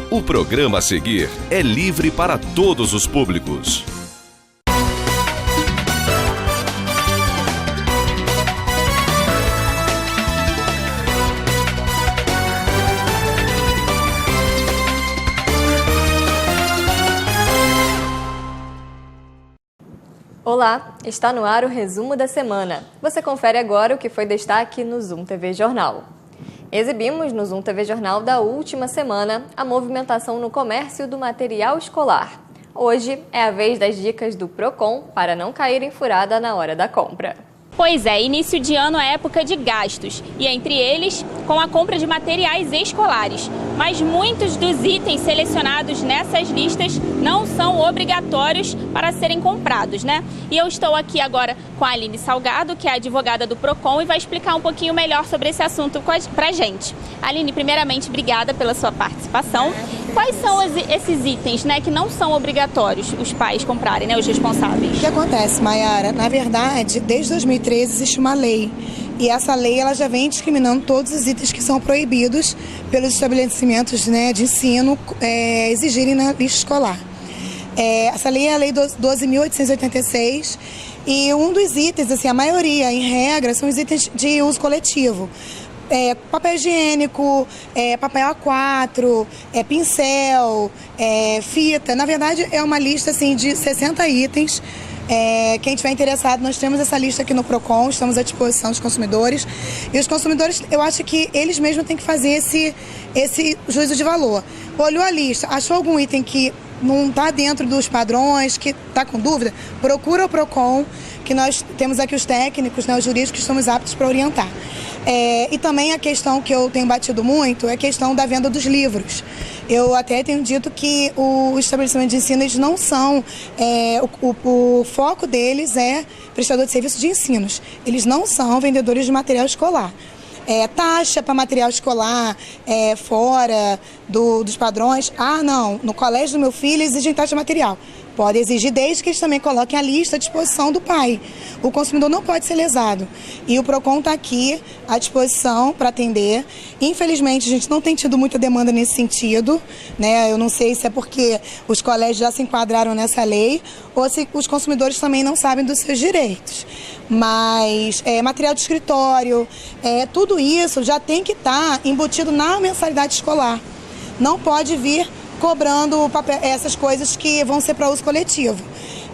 O programa a seguir é livre para todos os públicos. Olá, está no ar o resumo da semana. Você confere agora o que foi destaque no Zoom TV Jornal. Exibimos no Zoom TV Jornal da última semana a movimentação no comércio do material escolar. Hoje é a vez das dicas do Procon para não cair em furada na hora da compra. Pois é, início de ano é época de gastos, e entre eles, com a compra de materiais escolares. Mas muitos dos itens selecionados nessas listas não são obrigatórios para serem comprados, né? E eu estou aqui agora com a Aline Salgado, que é advogada do Procon, e vai explicar um pouquinho melhor sobre esse assunto pra gente. Aline, primeiramente, obrigada pela sua participação. Quais são esses itens, né, que não são obrigatórios os pais comprarem, né, os responsáveis? O que acontece, Mayara? Na verdade, desde 2013 existe uma lei. E essa lei ela já vem discriminando todos os itens que são proibidos pelos estabelecimentos, né, de ensino exigirem na lista escolar. Essa lei é a Lei 12.886 e um dos itens, assim, a maioria, em regra, são os itens de uso coletivo. Papel higiênico, papel A4, pincel, fita. Na verdade, é uma lista assim, de 60 itens. Quem estiver interessado, nós temos essa lista aqui no Procon, estamos à disposição dos consumidores. E os consumidores, eu acho que eles mesmos têm que fazer esse juízo de valor. Olhou a lista, achou algum item que não está dentro dos padrões, que está com dúvida, procura o Procon, que nós temos aqui os técnicos, né, os jurídicos, que estamos aptos para orientar. E também a questão que eu tenho batido muito é a questão da venda dos livros. Eu até tenho dito que o estabelecimento de ensino, eles não são, o foco deles é prestador de serviço de ensinos. Eles não são vendedores de material escolar. Taxa para material escolar fora dos padrões. Ah, não, no colégio do meu filho exigem taxa de material. Pode exigir desde que eles também coloquem a lista à disposição do pai. O consumidor não pode ser lesado. E o Procon está aqui à disposição para atender. Infelizmente, a gente não tem tido muita demanda nesse sentido, né? Eu não sei se é porque os colégios já se enquadraram nessa lei ou se os consumidores também não sabem dos seus direitos. Mas material de escritório, tudo isso já tem que estar embutido na mensalidade escolar. Não pode vir cobrando essas coisas que vão ser para uso coletivo.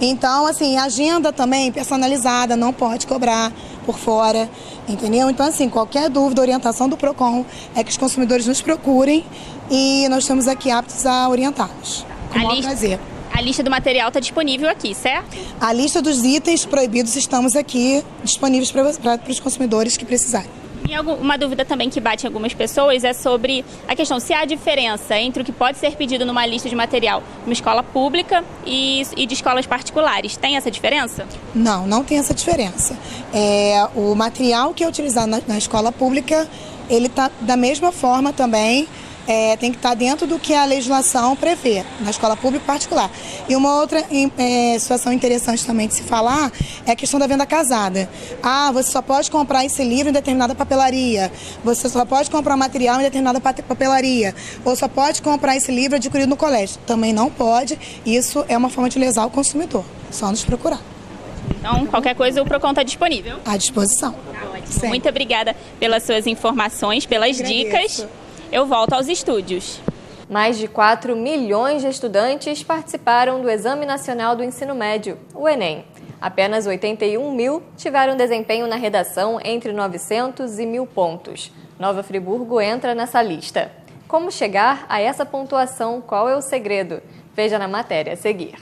Então, assim, agenda também personalizada, não pode cobrar por fora, entendeu? Então, assim, qualquer dúvida, orientação do Procon é que os consumidores nos procurem e nós estamos aqui aptos a orientá-los. Com o maior prazer. A lista do material está disponível aqui, certo? A lista dos itens proibidos estamos aqui disponíveis para os consumidores que precisarem. E uma dúvida também que bate em algumas pessoas é sobre a questão se há diferença entre o que pode ser pedido numa lista de material numa escola pública e de escolas particulares. Tem essa diferença? Não, não tem essa diferença. O material que é utilizado na escola pública, ele está da mesma forma também. Tem que estar dentro do que a legislação prevê, na escola pública e particular. E uma outra situação interessante também de se falar é a questão da venda casada. Você só pode comprar esse livro em determinada papelaria, você só pode comprar material em determinada papelaria, ou só pode comprar esse livro adquirido no colégio. Também não pode, isso é uma forma de lesar o consumidor, só nos procurar. Então, qualquer coisa, o Procon está disponível? À disposição. Muito obrigada pelas suas informações, pelas dicas. Eu volto aos estúdios. Mais de 4 milhões de estudantes participaram do Exame Nacional do Ensino Médio, o Enem. Apenas 81 mil tiveram desempenho na redação entre 900 e 1.000 pontos. Nova Friburgo entra nessa lista. Como chegar a essa pontuação? Qual é o segredo? Veja na matéria a seguir.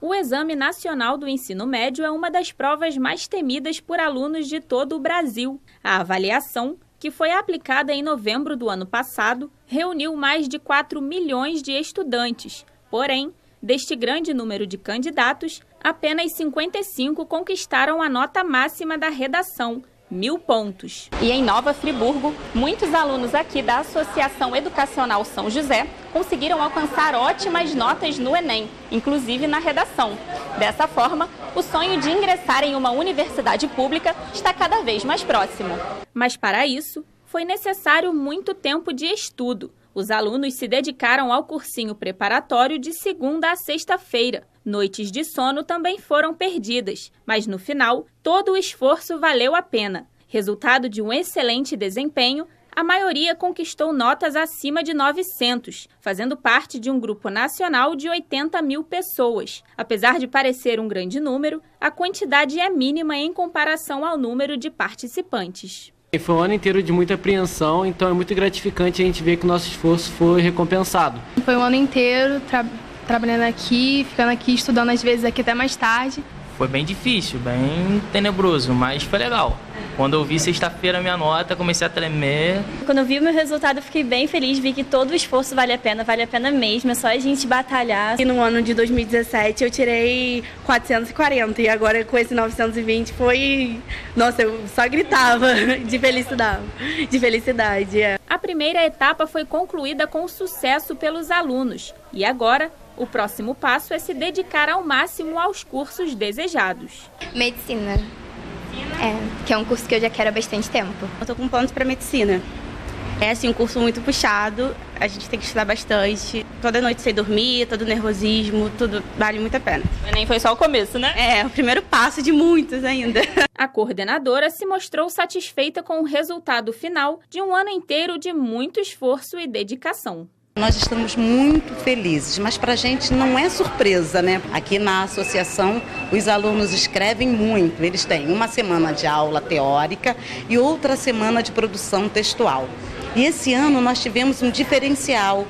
O Exame Nacional do Ensino Médio é uma das provas mais temidas por alunos de todo o Brasil. A avaliação, que foi aplicada em novembro do ano passado, reuniu mais de 4 milhões de estudantes. Porém, deste grande número de candidatos, apenas 55 conquistaram a nota máxima da redação, 1.000 pontos. E em Nova Friburgo, muitos alunos aqui da Associação Educacional São José conseguiram alcançar ótimas notas no Enem, inclusive na redação. Dessa forma, o sonho de ingressar em uma universidade pública está cada vez mais próximo. Mas para isso, foi necessário muito tempo de estudo. Os alunos se dedicaram ao cursinho preparatório de segunda a sexta-feira. Noites de sono também foram perdidas, mas no final, todo o esforço valeu a pena. Resultado de um excelente desempenho, a maioria conquistou notas acima de 900, fazendo parte de um grupo nacional de 80.000 pessoas. Apesar de parecer um grande número, a quantidade é mínima em comparação ao número de participantes. Foi um ano inteiro de muita apreensão, então é muito gratificante a gente ver que o nosso esforço foi recompensado. Foi um ano inteiro trabalhando aqui, ficando aqui, estudando às vezes aqui até mais tarde. Foi bem difícil, bem tenebroso, mas foi legal. Quando eu vi sexta-feira a minha nota, comecei a tremer. Quando eu vi o meu resultado, eu fiquei bem feliz, vi que todo o esforço vale a pena mesmo, é só a gente batalhar. E no ano de 2017 eu tirei 440 e agora com esse 920 foi... Nossa, eu só gritava de felicidade. A primeira etapa foi concluída com sucesso pelos alunos e agora o próximo passo é se dedicar ao máximo aos cursos desejados. Medicina. Que é um curso que eu já quero há bastante tempo. Eu tô com planos para medicina. É assim, um curso muito puxado, a gente tem que estudar bastante. Toda noite sem dormir, todo nervosismo, tudo vale muito a pena. O Enem foi só o começo, né? É, o primeiro passo de muitos ainda. A coordenadora se mostrou satisfeita com o resultado final de um ano inteiro de muito esforço e dedicação. Nós estamos muito felizes, mas para a gente não é surpresa, né? Aqui na associação, os alunos escrevem muito. Eles têm uma semana de aula teórica e outra semana de produção textual. E esse ano nós tivemos um diferencial.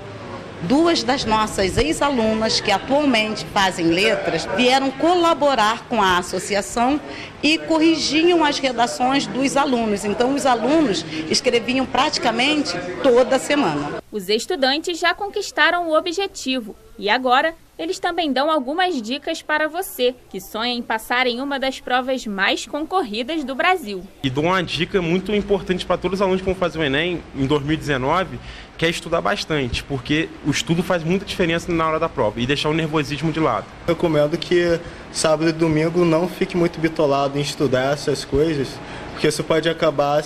2 das nossas ex-alunas, que atualmente fazem letras, vieram colaborar com a associação e corrigiam as redações dos alunos. Então, os alunos escreviam praticamente toda semana. Os estudantes já conquistaram o objetivo e agora eles também dão algumas dicas para você que sonha em passar em uma das provas mais concorridas do Brasil. E dou uma dica muito importante para todos os alunos que vão fazer o Enem em 2019, que é estudar bastante, porque o estudo faz muita diferença na hora da prova e deixar o nervosismo de lado. Eu recomendo que sábado e domingo não fique muito bitolado em estudar essas coisas, porque isso pode acabar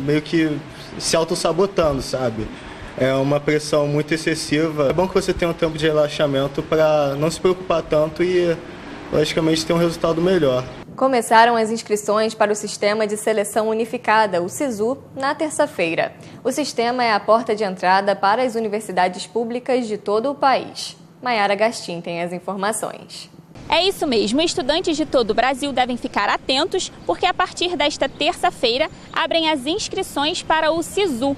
meio que se autossabotando, sabe? É uma pressão muito excessiva. É bom que você tenha um tempo de relaxamento para não se preocupar tanto e, logicamente, ter um resultado melhor. Começaram as inscrições para o Sistema de Seleção Unificada, o SISU, na terça-feira. O sistema é a porta de entrada para as universidades públicas de todo o país. Maiara Gastim tem as informações. É isso mesmo, estudantes de todo o Brasil devem ficar atentos, porque a partir desta terça-feira abrem as inscrições para o SISU.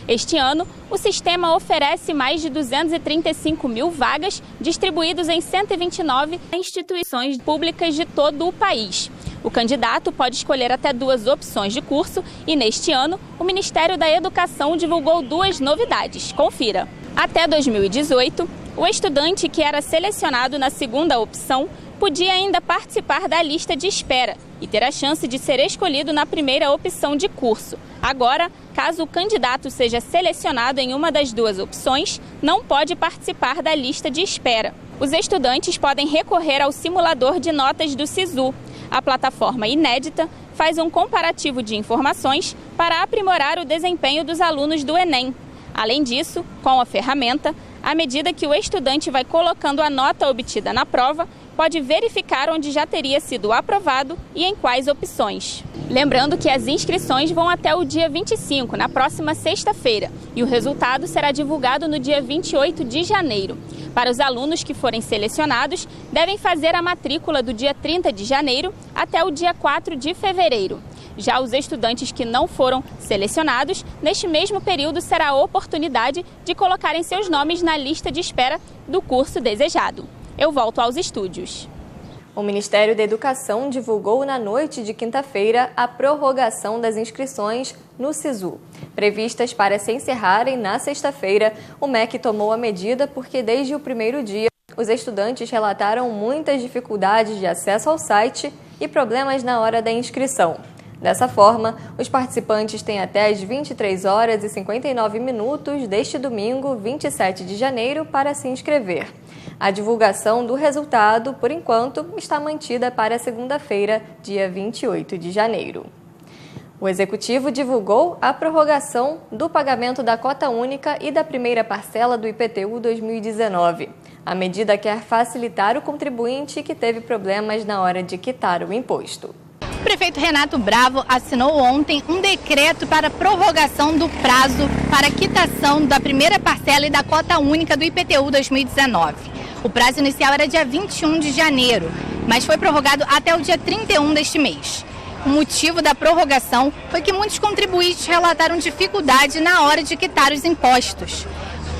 Este ano, o sistema oferece mais de 235.000 vagas, distribuídos em 129 instituições públicas de todo o país. O candidato pode escolher até 2 opções de curso e, neste ano, o Ministério da Educação divulgou 2 novidades. Confira. Até 2018, o estudante que era selecionado na segunda opção podia ainda participar da lista de espera e ter a chance de ser escolhido na primeira opção de curso. Agora, caso o candidato seja selecionado em uma das 2 opções, não pode participar da lista de espera. Os estudantes podem recorrer ao simulador de notas do SISU. A plataforma inédita faz um comparativo de informações para aprimorar o desempenho dos alunos do Enem. Além disso, com a ferramenta, à medida que o estudante vai colocando a nota obtida na prova, pode verificar onde já teria sido aprovado e em quais opções. Lembrando que as inscrições vão até o dia 25, na próxima sexta-feira, e o resultado será divulgado no dia 28 de janeiro. Para os alunos que forem selecionados, devem fazer a matrícula do dia 30 de janeiro até o dia 4 de fevereiro. Já os estudantes que não foram selecionados, neste mesmo período será a oportunidade de colocarem seus nomes na lista de espera do curso desejado. Eu volto aos estúdios. O Ministério da Educação divulgou na noite de quinta-feira a prorrogação das inscrições no SISU. Previstas para se encerrarem na sexta-feira, o MEC tomou a medida porque desde o primeiro dia os estudantes relataram muitas dificuldades de acesso ao site e problemas na hora da inscrição. Dessa forma, os participantes têm até as 23 horas e 59 minutos deste domingo, 27 de janeiro, para se inscrever. A divulgação do resultado, por enquanto, está mantida para segunda-feira, dia 28 de janeiro. O Executivo divulgou a prorrogação do pagamento da cota única e da primeira parcela do IPTU 2019. A medida quer facilitar o contribuinte que teve problemas na hora de quitar o imposto. O prefeito Renato Bravo assinou ontem um decreto para prorrogação do prazo para quitação da primeira parcela e da cota única do IPTU 2019. O prazo inicial era dia 21 de janeiro, mas foi prorrogado até o dia 31 deste mês. O motivo da prorrogação foi que muitos contribuintes relataram dificuldade na hora de quitar os impostos.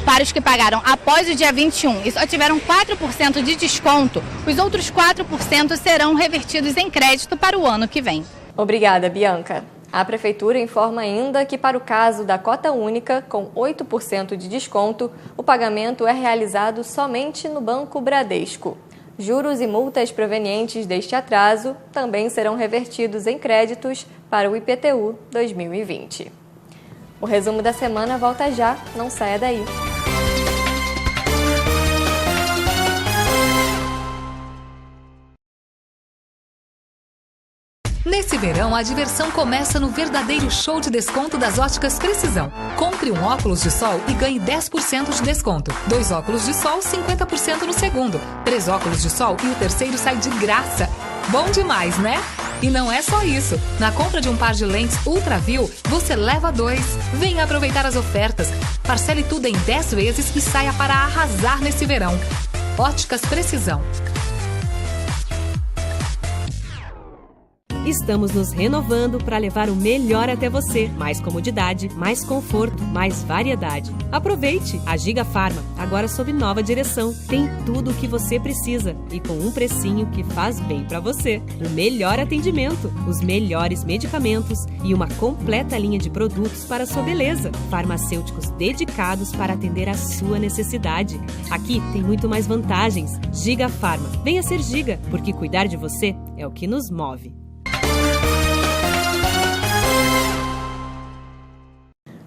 Para os que pagaram após o dia 21 e só tiveram 4% de desconto, os outros 4% serão revertidos em crédito para o ano que vem. Obrigada, Bianca. A Prefeitura informa ainda que para o caso da cota única, com 8% de desconto, o pagamento é realizado somente no Banco Bradesco. Juros e multas provenientes deste atraso também serão revertidos em créditos para o IPTU 2020. O resumo da semana volta já, não saia daí. Nesse verão, a diversão começa no verdadeiro show de desconto das Óticas Precisão. Compre um óculos de sol e ganhe 10% de desconto. 2 óculos de sol, 50% no segundo. 3 óculos de sol e o terceiro sai de graça. Bom demais, né? E não é só isso. Na compra de um par de lentes UltraView, você leva 2. Venha aproveitar as ofertas. Parcele tudo em 10 vezes e saia para arrasar nesse verão. Óticas Precisão. Estamos nos renovando para levar o melhor até você. Mais comodidade, mais conforto, mais variedade. Aproveite! A Giga Farma, agora sob nova direção, tem tudo o que você precisa e com um precinho que faz bem para você. O melhor atendimento, os melhores medicamentos e uma completa linha de produtos para a sua beleza. Farmacêuticos dedicados para atender a sua necessidade. Aqui tem muito mais vantagens. Giga Farma. Venha ser Giga, porque cuidar de você é o que nos move.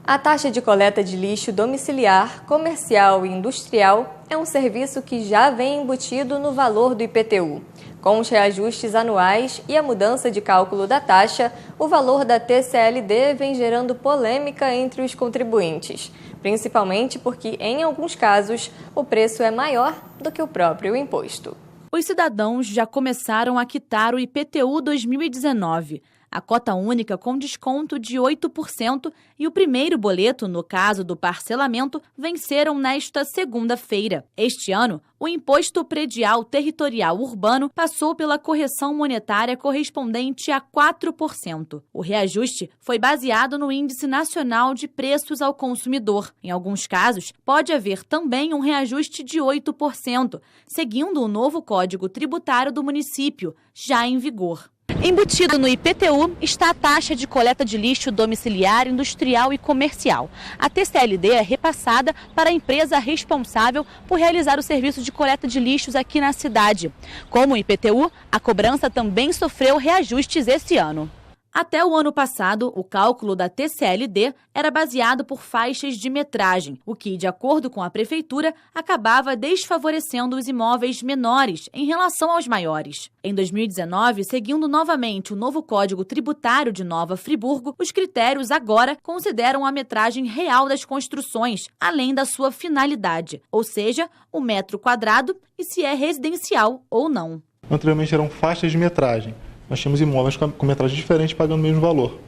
A taxa de coleta de lixo domiciliar, comercial e industrial é um serviço que já vem embutido no valor do IPTU. Com os reajustes anuais e a mudança de cálculo da taxa, o valor da TCLD vem gerando polêmica entre os contribuintes, principalmente porque, em alguns casos, o preço é maior do que o próprio imposto. Os cidadãos já começaram a quitar o IPTU 2019. A cota única com desconto de 8% e o primeiro boleto, no caso do parcelamento, venceram nesta segunda-feira. Este ano, o Imposto Predial Territorial Urbano passou pela correção monetária correspondente a 4%. O reajuste foi baseado no Índice Nacional de Preços ao Consumidor. Em alguns casos, pode haver também um reajuste de 8%, seguindo o novo Código Tributário do município, já em vigor. Embutido no IPTU está a taxa de coleta de lixo domiciliar, industrial e comercial. A TCLD é repassada para a empresa responsável por realizar o serviço de coleta de lixos aqui na cidade. Como o IPTU, a cobrança também sofreu reajustes esse ano. Até o ano passado, o cálculo da TCLD era baseado por faixas de metragem, o que, de acordo com a Prefeitura, acabava desfavorecendo os imóveis menores em relação aos maiores. Em 2019, seguindo novamente o novo Código Tributário de Nova Friburgo, os critérios agora consideram a metragem real das construções, além da sua finalidade, ou seja, o metro quadrado e se é residencial ou não. Anteriormente eram faixas de metragem. Nós tínhamos imóveis com metragem diferente pagando o mesmo valor.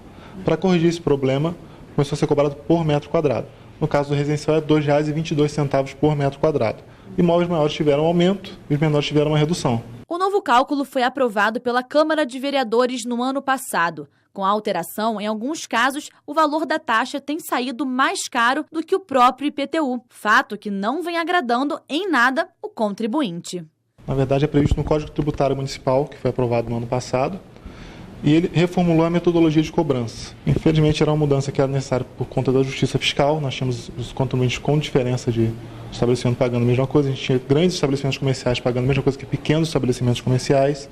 Para corrigir esse problema, começou a ser cobrado por metro quadrado. No caso do residencial é R$ 2,22 por metro quadrado. Imóveis maiores tiveram aumento e os menores tiveram uma redução. O novo cálculo foi aprovado pela Câmara de Vereadores no ano passado. Com a alteração, em alguns casos, o valor da taxa tem saído mais caro do que o próprio IPTU, fato que não vem agradando em nada o contribuinte. Na verdade, é previsto no Código Tributário Municipal, que foi aprovado no ano passado, e ele reformulou a metodologia de cobrança. Infelizmente, era uma mudança que era necessária por conta da justiça fiscal. Nós tínhamos os contribuintes com diferença de estabelecimento pagando a mesma coisa. A gente tinha grandes estabelecimentos comerciais pagando a mesma coisa que pequenos estabelecimentos comerciais,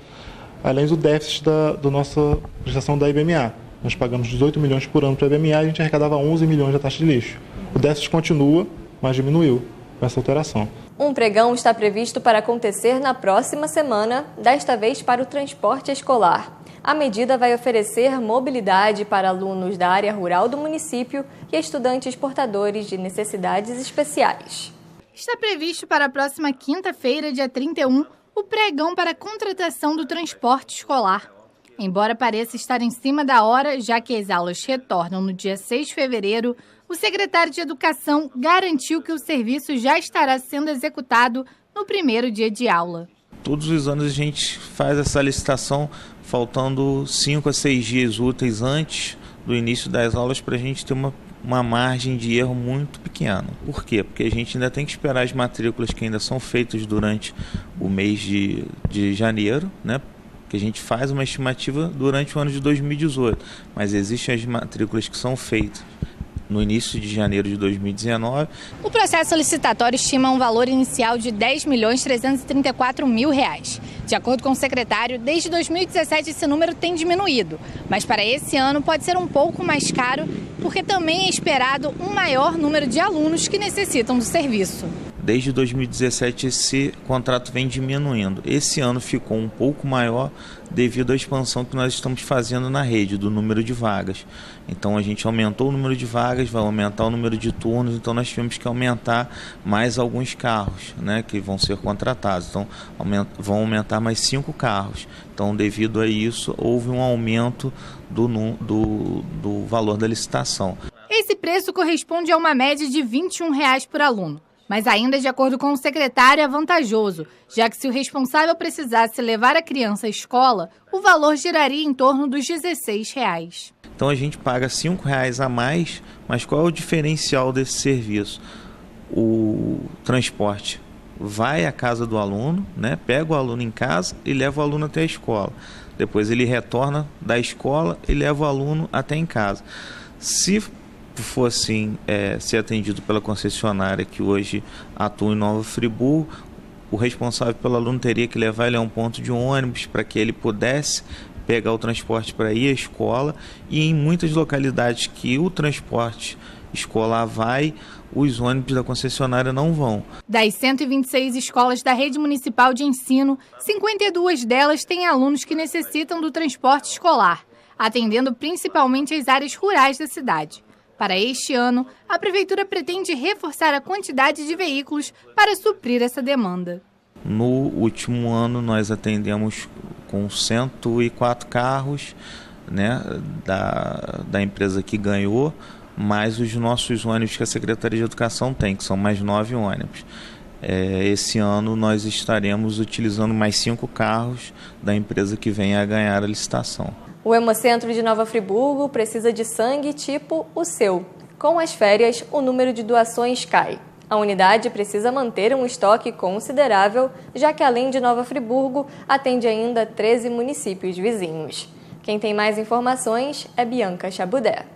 além do déficit da nossa prestação da IBMA. Nós pagamos 18 milhões por ano para a BMA e a gente arrecadava 11 milhões da taxa de lixo. O déficit continua, mas diminuiu com essa alteração. Um pregão está previsto para acontecer na próxima semana, desta vez para o transporte escolar. A medida vai oferecer mobilidade para alunos da área rural do município e estudantes portadores de necessidades especiais. Está previsto para a próxima quinta-feira, dia 31, o pregão para a contratação do transporte escolar. Embora pareça estar em cima da hora, já que as aulas retornam no dia 6 de fevereiro, o secretário de Educação garantiu que o serviço já estará sendo executado no primeiro dia de aula. Todos os anos a gente faz essa licitação faltando 5 a 6 dias úteis antes do início das aulas para a gente ter uma margem de erro muito pequena. Por quê? Porque a gente ainda tem que esperar as matrículas que ainda são feitas durante o mês de janeiro, né? Que a gente faz uma estimativa durante o ano de 2018, mas existem as matrículas que são feitas no início de janeiro de 2019. O processo licitatório estima um valor inicial de R$ 10.334.000. De acordo com o secretário, desde 2017 esse número tem diminuído, mas para esse ano pode ser um pouco mais caro, porque também é esperado um maior número de alunos que necessitam do serviço. Desde 2017 esse contrato vem diminuindo. Esse ano ficou um pouco maior devido à expansão que nós estamos fazendo na rede, do número de vagas. Então a gente aumentou o número de vagas, vai aumentar o número de turnos, então nós tivemos que aumentar mais alguns carros, né, que vão ser contratados. Então vão aumentar mais 5 carros. Então devido a isso houve um aumento do valor da licitação. Esse preço corresponde a uma média de R$ 21 por aluno. Mas ainda, de acordo com o secretário, é vantajoso, já que se o responsável precisasse levar a criança à escola, o valor giraria em torno dos R$ 16. Então a gente paga R$ 5 a mais, mas qual é o diferencial desse serviço? O transporte vai à casa do aluno, né? Pega o aluno em casa e leva o aluno até a escola. Depois ele retorna da escola e leva o aluno até em casa. Se for assim, ser atendido pela concessionária que hoje atua em Nova Friburgo, o responsável pelo aluno teria que levar ele a um ponto de ônibus para que ele pudesse pegar o transporte para ir à escola, e em muitas localidades que o transporte escolar vai, os ônibus da concessionária não vão. Das 126 escolas da rede municipal de ensino, 52 delas têm alunos que necessitam do transporte escolar, atendendo principalmente as áreas rurais da cidade. Para este ano, a Prefeitura pretende reforçar a quantidade de veículos para suprir essa demanda. No último ano, nós atendemos com 104 carros, né, da empresa que ganhou, mais os nossos ônibus que a Secretaria de Educação tem, que são mais 9 ônibus. Esse ano nós estaremos utilizando mais 5 carros da empresa que vem a ganhar a licitação. O Hemocentro de Nova Friburgo precisa de sangue tipo o seu. Com as férias, o número de doações cai. A unidade precisa manter um estoque considerável, já que além de Nova Friburgo, atende ainda 13 municípios vizinhos. Quem tem mais informações é Bianca Chabudé.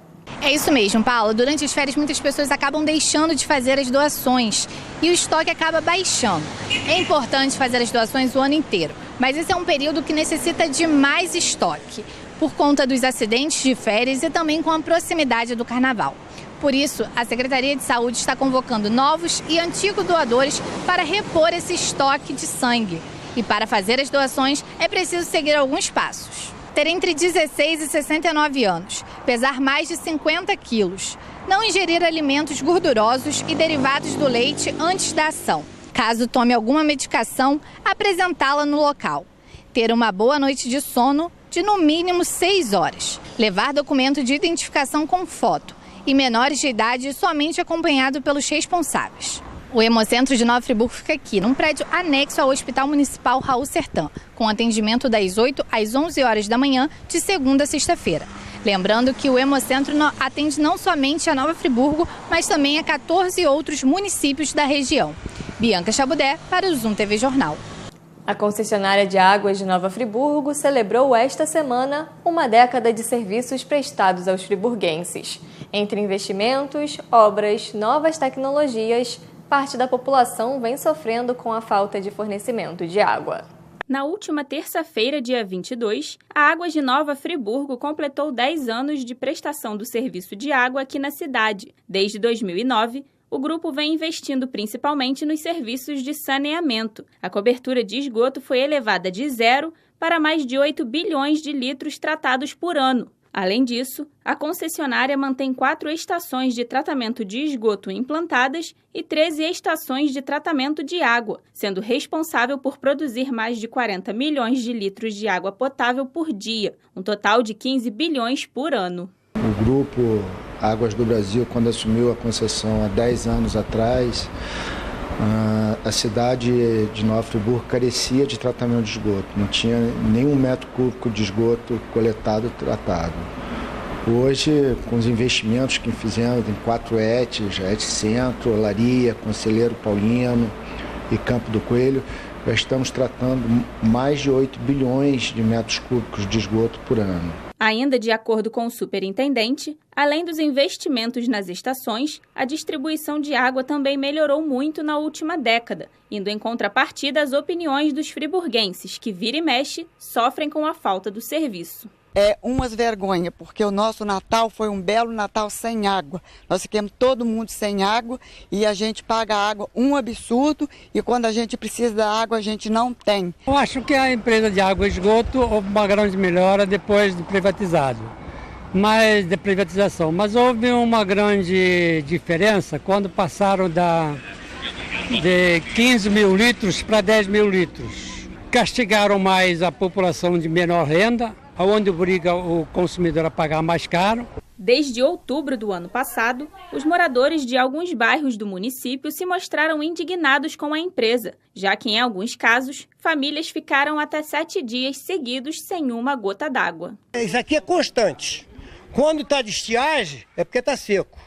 É isso mesmo, Paula. Durante as férias, muitas pessoas acabam deixando de fazer as doações e o estoque acaba baixando. É importante fazer as doações o ano inteiro, mas esse é um período que necessita de mais estoque, por conta dos acidentes de férias e também com a proximidade do carnaval. Por isso, a Secretaria de Saúde está convocando novos e antigos doadores para repor esse estoque de sangue. E para fazer as doações, é preciso seguir alguns passos. Ter entre 16 e 69 anos, pesar mais de 50 quilos, não ingerir alimentos gordurosos e derivados do leite antes da ação. Caso tome alguma medicação, apresentá-la no local. Ter uma boa noite de sono de no mínimo 6 horas. Levar documento de identificação com foto e menores de idade somente acompanhado pelos responsáveis. O Hemocentro de Nova Friburgo fica aqui, num prédio anexo ao Hospital Municipal Raul Sertã, com atendimento das 8 às 11 horas da manhã, de segunda a sexta-feira. Lembrando que o Hemocentro atende não somente a Nova Friburgo, mas também a 14 outros municípios da região. Bianca Chabudé, para o Zoom TV Jornal. A concessionária de águas de Nova Friburgo celebrou esta semana uma década de serviços prestados aos friburguenses. Entre investimentos, obras, novas tecnologias, parte da população vem sofrendo com a falta de fornecimento de água. Na última terça-feira, dia 22, a Águas de Nova Friburgo completou 10 anos de prestação do serviço de água aqui na cidade. Desde 2009, o grupo vem investindo principalmente nos serviços de saneamento. A cobertura de esgoto foi elevada de 0 para mais de 8 bilhões de litros tratados por ano. Além disso, a concessionária mantém 4 estações de tratamento de esgoto implantadas e 13 estações de tratamento de água, sendo responsável por produzir mais de 40 milhões de litros de água potável por dia, um total de 15 bilhões por ano. O grupo Águas do Brasil, quando assumiu a concessão há 10 anos atrás, a cidade de Nova Friburgo carecia de tratamento de esgoto, não tinha nenhum metro cúbico de esgoto coletado e tratado. Hoje, com os investimentos que fizemos em 4 ETs, ET Centro, Olaria, Conselheiro Paulino e Campo do Coelho, já estamos tratando mais de 8 bilhões de metros cúbicos de esgoto por ano. Ainda de acordo com o superintendente, além dos investimentos nas estações, a distribuição de água também melhorou muito na última década, indo em contrapartida às opiniões dos friburguenses, que vira e mexe sofrem com a falta do serviço. É umas vergonhas, porque o nosso Natal foi um belo Natal sem água. Nós ficamos todo mundo sem água e a gente paga a água um absurdo e quando a gente precisa da água a gente não tem. Eu acho que a empresa de água e esgoto houve uma grande melhora depois de privatizado, de privatização. Mas houve uma grande diferença quando passaram de 15 mil litros para 10 mil litros. Castigaram mais a população de menor renda, onde obriga o consumidor a pagar mais caro. Desde outubro do ano passado, os moradores de alguns bairros do município se mostraram indignados com a empresa, já que, em alguns casos, famílias ficaram até 7 dias seguidos sem uma gota d'água. Isso aqui é constante. Quando está de estiagem, é porque está seco.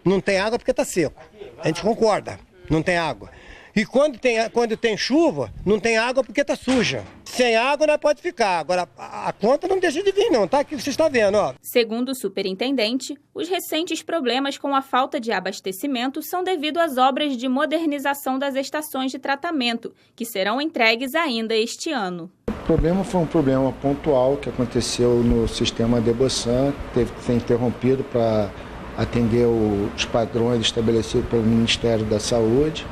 Não tem água porque está seco. A gente concorda, não tem água. E quando tem chuva, não tem água porque está suja. Sem água não pode ficar. Agora, a conta não deixa de vir não, tá? Aqui você está vendo, ó. Segundo o superintendente, os recentes problemas com a falta de abastecimento são devido às obras de modernização das estações de tratamento, que serão entregues ainda este ano. O problema foi um problema pontual que aconteceu no sistema Debosan, que teve que ser interrompido para atender os padrões estabelecidos pelo Ministério da Saúde.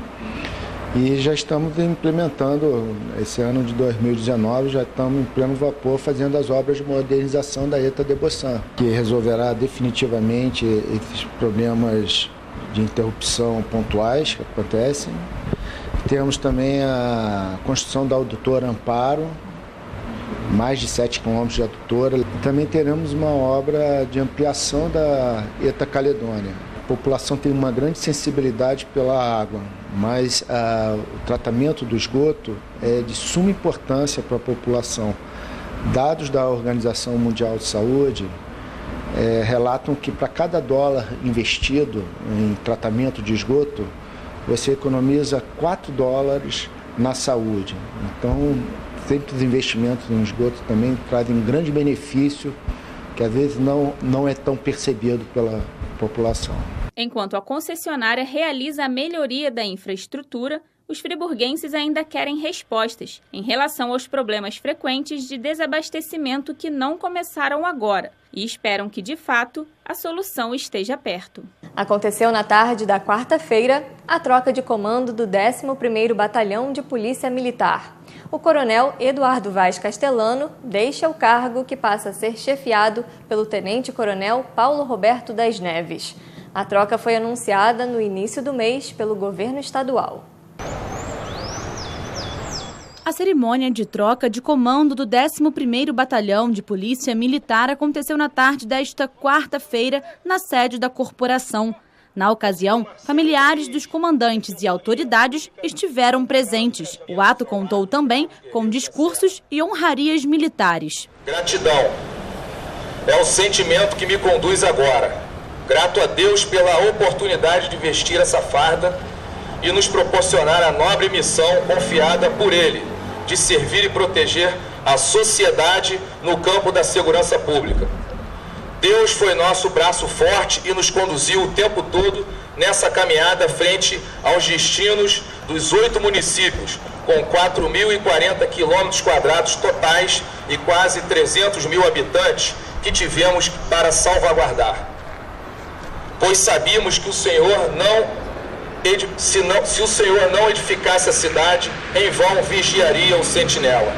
E já estamos implementando, esse ano de 2019, já estamos em pleno vapor fazendo as obras de modernização da ETA Debosan, que resolverá definitivamente esses problemas de interrupção pontuais que acontecem. Temos também a construção da adutora Amparo, mais de 7 quilômetros de adutora. Também teremos uma obra de ampliação da ETA Caledônia. A população tem uma grande sensibilidade pela água, mas o tratamento do esgoto é de suma importância para a população. Dados da Organização Mundial de Saúde relatam que para cada dólar investido em tratamento de esgoto, você economiza 4 dólares na saúde. Então, sempre os investimentos em esgoto também trazem um grande benefício que às vezes não é tão percebido pela população. Enquanto a concessionária realiza a melhoria da infraestrutura, os friburguenses ainda querem respostas em relação aos problemas frequentes de desabastecimento que não começaram agora e esperam que, de fato, a solução esteja perto. Aconteceu na tarde da quarta-feira a troca de comando do 11º Batalhão de Polícia Militar. O coronel Eduardo Vaz Castellano deixa o cargo que passa a ser chefiado pelo tenente-coronel Paulo Roberto das Neves. A troca foi anunciada no início do mês pelo governo estadual. A cerimônia de troca de comando do 11º Batalhão de Polícia Militar aconteceu na tarde desta quarta-feira na sede da corporação. Na ocasião, familiares dos comandantes e autoridades estiveram presentes. O ato contou também com discursos e honrarias militares. Gratidão é o sentimento que me conduz agora. Grato a Deus pela oportunidade de vestir essa farda e nos proporcionar a nobre missão confiada por Ele, de servir e proteger a sociedade no campo da segurança pública. Deus foi nosso braço forte e nos conduziu o tempo todo nessa caminhada frente aos destinos dos 8 municípios, com 4.040 quilômetros quadrados totais e quase 300 mil habitantes que tivemos para salvaguardar. Pois sabíamos que o Senhor se o Senhor não edificasse a cidade, em vão vigiaria o sentinela.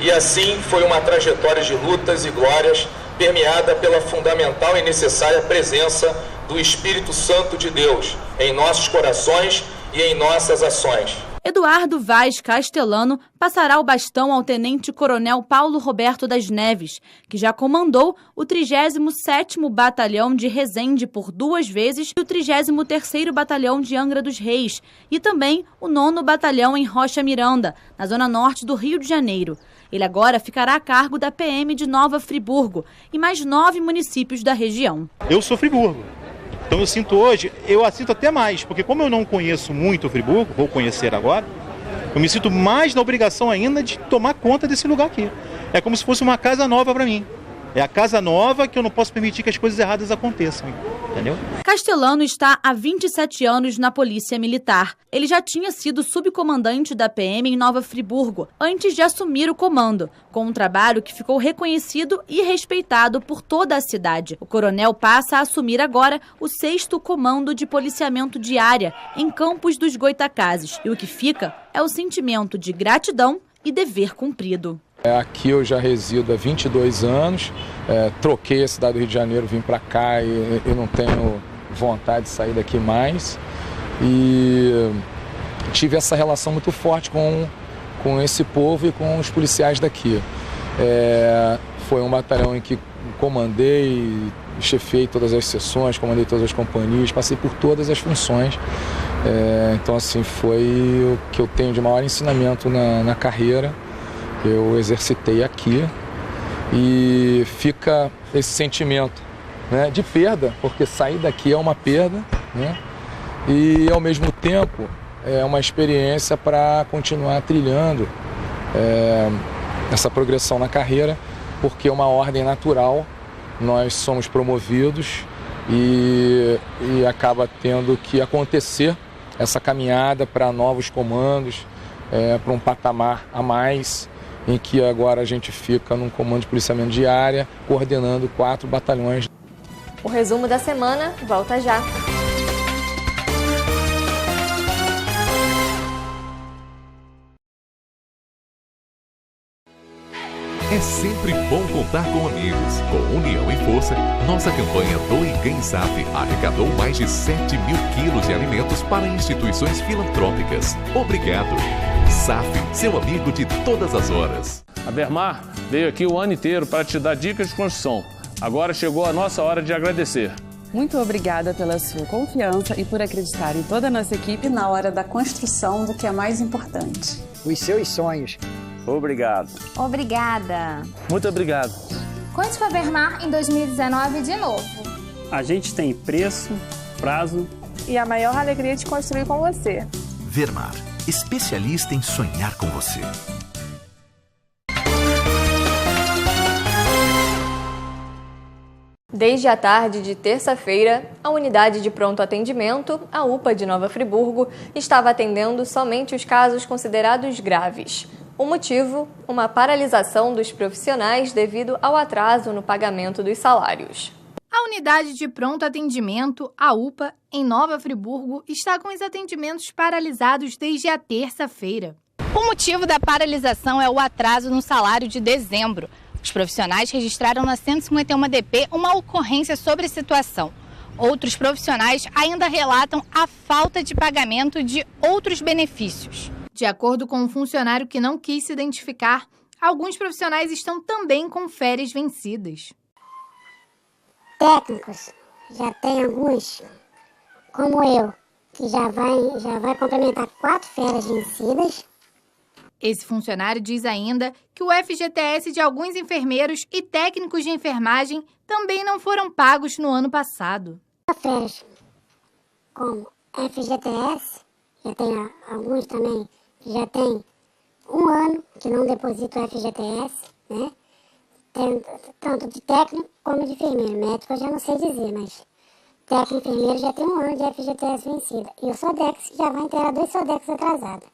E assim foi uma trajetória de lutas e glórias, permeada pela fundamental e necessária presença do Espírito Santo de Deus em nossos corações e em nossas ações. Eduardo Vaz Castellano passará o bastão ao tenente-coronel Paulo Roberto das Neves, que já comandou o 37º Batalhão de Resende por 2 vezes e o 33º Batalhão de Angra dos Reis, e também o 9º Batalhão em Rocha Miranda, na zona norte do Rio de Janeiro. Ele agora ficará a cargo da PM de Nova Friburgo e mais 9 municípios da região. Eu sou Friburgo. Então eu sinto até mais, porque como eu não conheço muito o Friburgo, vou conhecer agora, eu me sinto mais na obrigação ainda de tomar conta desse lugar aqui. É como se fosse uma casa nova para mim. É a casa nova que eu não posso permitir que as coisas erradas aconteçam, entendeu? Castellano está há 27 anos na Polícia Militar. Ele já tinha sido subcomandante da PM em Nova Friburgo, antes de assumir o comando, com um trabalho que ficou reconhecido e respeitado por toda a cidade. O coronel passa a assumir agora o 6º Comando de Policiamento de Área, em Campos dos Goitacazes. E o que fica é o sentimento de gratidão e dever cumprido. Aqui eu já resido há 22 anos, troquei a cidade do Rio de Janeiro, vim para cá e eu não tenho vontade de sair daqui mais. E tive essa relação muito forte com esse povo e com os policiais daqui. Foi um batalhão em que comandei, chefei todas as seções, comandei todas as companhias, passei por todas as funções. Então assim, foi o que eu tenho de maior ensinamento na carreira. Eu exercitei aqui e fica esse sentimento, né, de perda, porque sair daqui é uma perda, né, e ao mesmo tempo é uma experiência para continuar trilhando essa progressão na carreira, porque é uma ordem natural, nós somos promovidos e acaba tendo que acontecer essa caminhada para novos comandos, para um patamar a mais, em que agora a gente fica num comando de policiamento de área, coordenando 4 batalhões. O resumo da semana volta já. É sempre bom contar com amigos. Com união e força, nossa campanha Doe Ganhe SAF arrecadou mais de 7 mil quilos de alimentos para instituições filantrópicas. Obrigado. SAF, seu amigo de todas as horas. A Bermar veio aqui o ano inteiro para te dar dicas de construção. Agora chegou a nossa hora de agradecer. Muito obrigada pela sua confiança e por acreditar em toda a nossa equipe na hora da construção do que é mais importante. Os seus sonhos. Obrigado. Obrigada. Muito obrigado. Conte com a Bermar em 2019 de novo. A gente tem preço, prazo e a maior alegria de construir com você. Bermar, especialista em sonhar com você. Desde a tarde de terça-feira, a unidade de pronto atendimento, a UPA de Nova Friburgo, estava atendendo somente os casos considerados graves. O motivo? Uma paralisação dos profissionais devido ao atraso no pagamento dos salários. A unidade de pronto atendimento, a UPA, em Nova Friburgo, está com os atendimentos paralisados desde a terça-feira. O motivo da paralisação é o atraso no salário de dezembro. Os profissionais registraram na 151DP uma ocorrência sobre a situação. Outros profissionais ainda relatam a falta de pagamento de outros benefícios. De acordo com um funcionário que não quis se identificar, alguns profissionais estão também com férias vencidas. Técnicos, já tem alguns, como eu, que já vai complementar 4 férias vencidas. Esse funcionário diz ainda que o FGTS de alguns enfermeiros e técnicos de enfermagem também não foram pagos no ano passado. Férias como FGTS, já tem alguns também que já tem 1 ano que não depositam o FGTS, né? Tem, tanto de técnico como de enfermeiro. Médico eu já não sei dizer, mas técnico e enfermeiro já tem 1 ano de FGTS vencida. E o SODEX já vai inteirar 2 SODEX atrasados.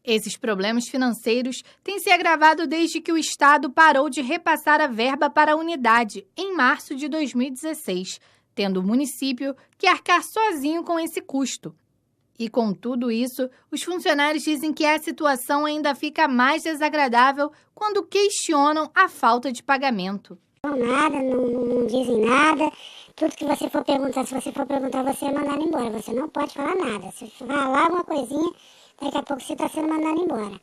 Esses problemas financeiros têm se agravado desde que o Estado parou de repassar a verba para a unidade, em março de 2016, tendo o município que arcar sozinho com esse custo. E com tudo isso, os funcionários dizem que a situação ainda fica mais desagradável quando questionam a falta de pagamento. Nada, não dizem nada. Tudo que você for perguntar, se você for perguntar, você é mandado embora. Você não pode falar nada. Se falar alguma coisinha, daqui a pouco você está sendo mandado embora.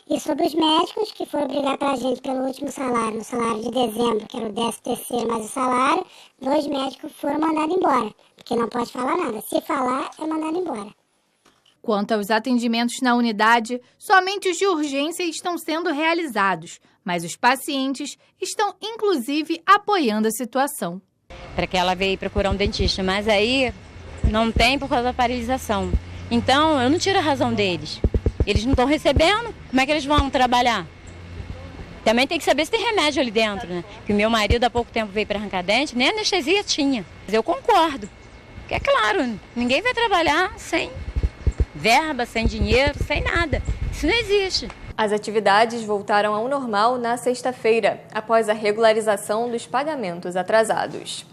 E sobre os médicos, que foram brigar para a gente pelo último salário, no salário de dezembro, que era o 13º mais o salário, 2 médicos foram mandados embora, porque não pode falar nada. Se falar, é mandado embora. Quanto aos atendimentos na unidade, somente os de urgência estão sendo realizados, mas os pacientes estão, inclusive, apoiando a situação. Para que ela veio procurar um dentista, mas aí não tem por causa da paralisação. Então, eu não tiro a razão deles. Eles não estão recebendo, como é que eles vão trabalhar? Também tem que saber se tem remédio ali dentro, né? Porque o meu marido há pouco tempo veio para arrancar dente, nem anestesia tinha. Mas eu concordo, porque é claro, ninguém vai trabalhar sem verba, sem dinheiro, sem nada. Isso não existe. As atividades voltaram ao normal na sexta-feira, após a regularização dos pagamentos atrasados.